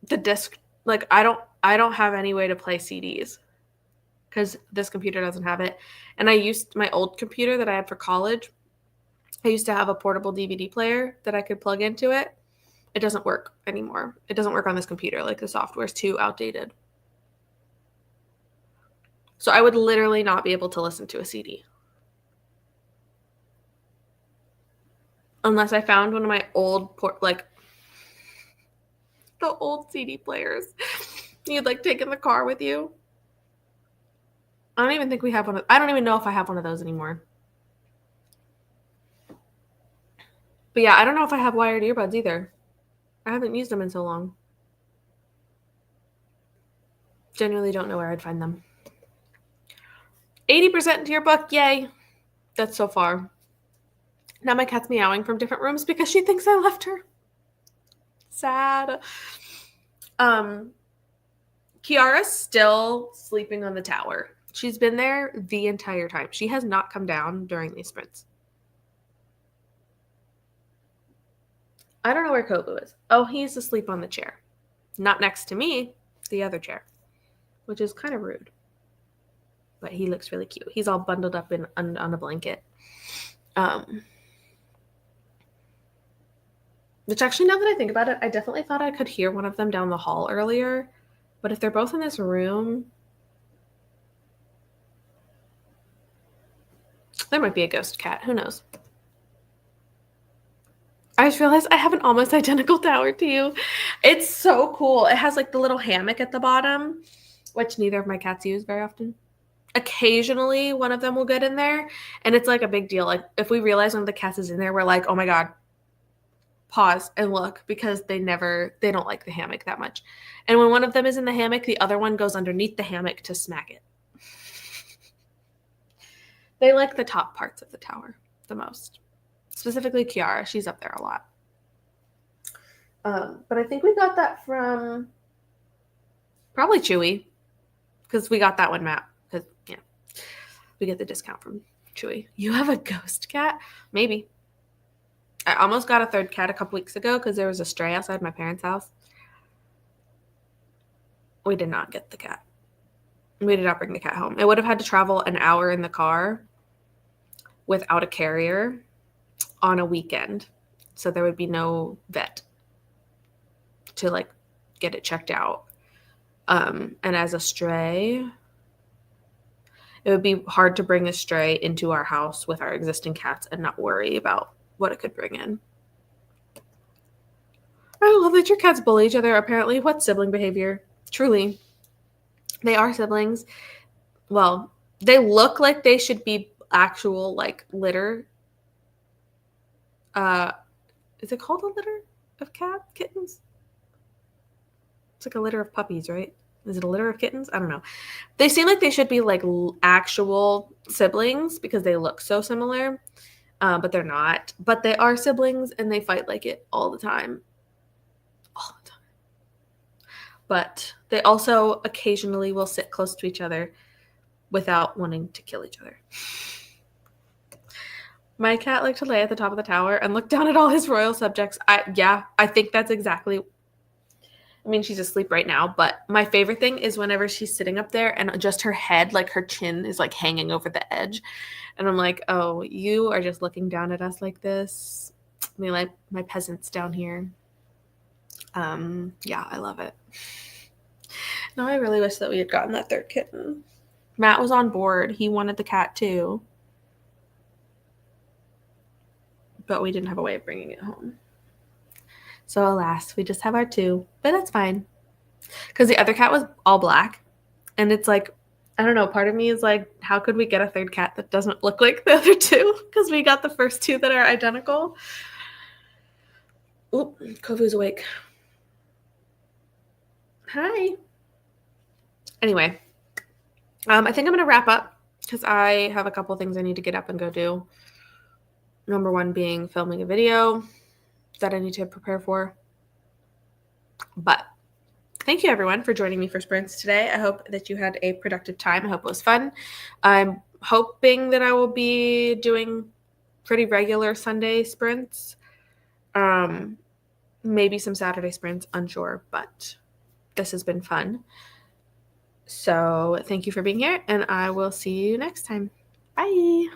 the disc, like I don't have any way to play CDs because this computer doesn't have it. And I used my old computer that I had for college. I used to have a portable DVD player that I could plug into it. It doesn't work anymore. It doesn't work on this computer. Like the software is too outdated. So I would literally not be able to listen to a CD. Unless I found one of my old the old CD players you'd like take in the car with you. I don't even think we have one. I don't even know if I have one of those anymore. But yeah, I don't know if I have wired earbuds either. I haven't used them in so long. Genuinely don't know where I'd find them. 80% into your book, yay. That's so far. Now my cat's meowing from different rooms because she thinks I left her. Sad. Kiara's still sleeping on the tower. She's been there the entire time. She has not come down during these sprints. I don't know where Kobu is. Oh, he's asleep on the chair. Not next to me, the other chair, which is kind of rude. But he looks really cute. He's all bundled up on a blanket. Which actually, now that I think about it, I definitely thought I could hear one of them down the hall earlier. But if they're both in this room, there might be a ghost cat. Who knows? I just realized I have an almost identical tower to you. It's so cool. It has like the little hammock at the bottom, which neither of my cats use very often. Occasionally, one of them will get in there, and it's like a big deal. Like if we realize one of the cats is in there, we're like, oh my God, pause and look, because they don't like the hammock that much. And when one of them is in the hammock, the other one goes underneath the hammock to smack it. They like the top parts of the tower the most. Specifically Kiara, she's up there a lot. But I think we got that from probably Chewy, because we got that one map. Because yeah, we get the discount from Chewy. You have a ghost cat? Maybe. I almost got a third cat a couple weeks ago because there was a stray outside my parents' house. We did not get the cat. We did not bring the cat home. It would have had to travel an hour in the car without a carrier on a weekend. So there would be no vet to like get it checked out. And as a stray, it would be hard to bring a stray into our house with our existing cats and not worry about what it could bring in. I love that your cats bully each other, apparently. What sibling behavior? Truly. They are siblings. Well, they look like they should be actual, like, litter. Is it called a litter of kittens? It's like a litter of puppies, right? Is it a litter of kittens? I don't know. They seem like they should be, like, actual siblings because they look so similar. But they're not. But they are siblings, and they fight like it all the time. All the time. But they also occasionally will sit close to each other without wanting to kill each other. My cat liked to lay at the top of the tower and look down at all his royal subjects. I think that's exactly... I mean, she's asleep right now, but my favorite thing is whenever she's sitting up there and just her head, like her chin is like hanging over the edge. And I'm like, oh, you are just looking down at us like this. I mean, like my peasants down here. Yeah, I love it. Now I really wish that we had gotten that third kitten. Matt was on board. He wanted the cat too. But we didn't have a way of bringing it home. So alas, we just have our two, but that's fine. Because the other cat was all black. And it's like, I don't know, part of me is like, how could we get a third cat that doesn't look like the other two? Because we got the first two that are identical. Oop, Kofu's awake. Hi. Anyway, I think I'm going to wrap up because I have a couple things I need to get up and go do. Number one being filming a video that I need to prepare for. But thank you, everyone, for joining me for sprints today. I hope that you had a productive time. I hope it was fun. I'm hoping that I will be doing pretty regular Sunday sprints. Maybe some Saturday sprints, unsure, but this has been fun. So thank you for being here, and I will see you next time. Bye.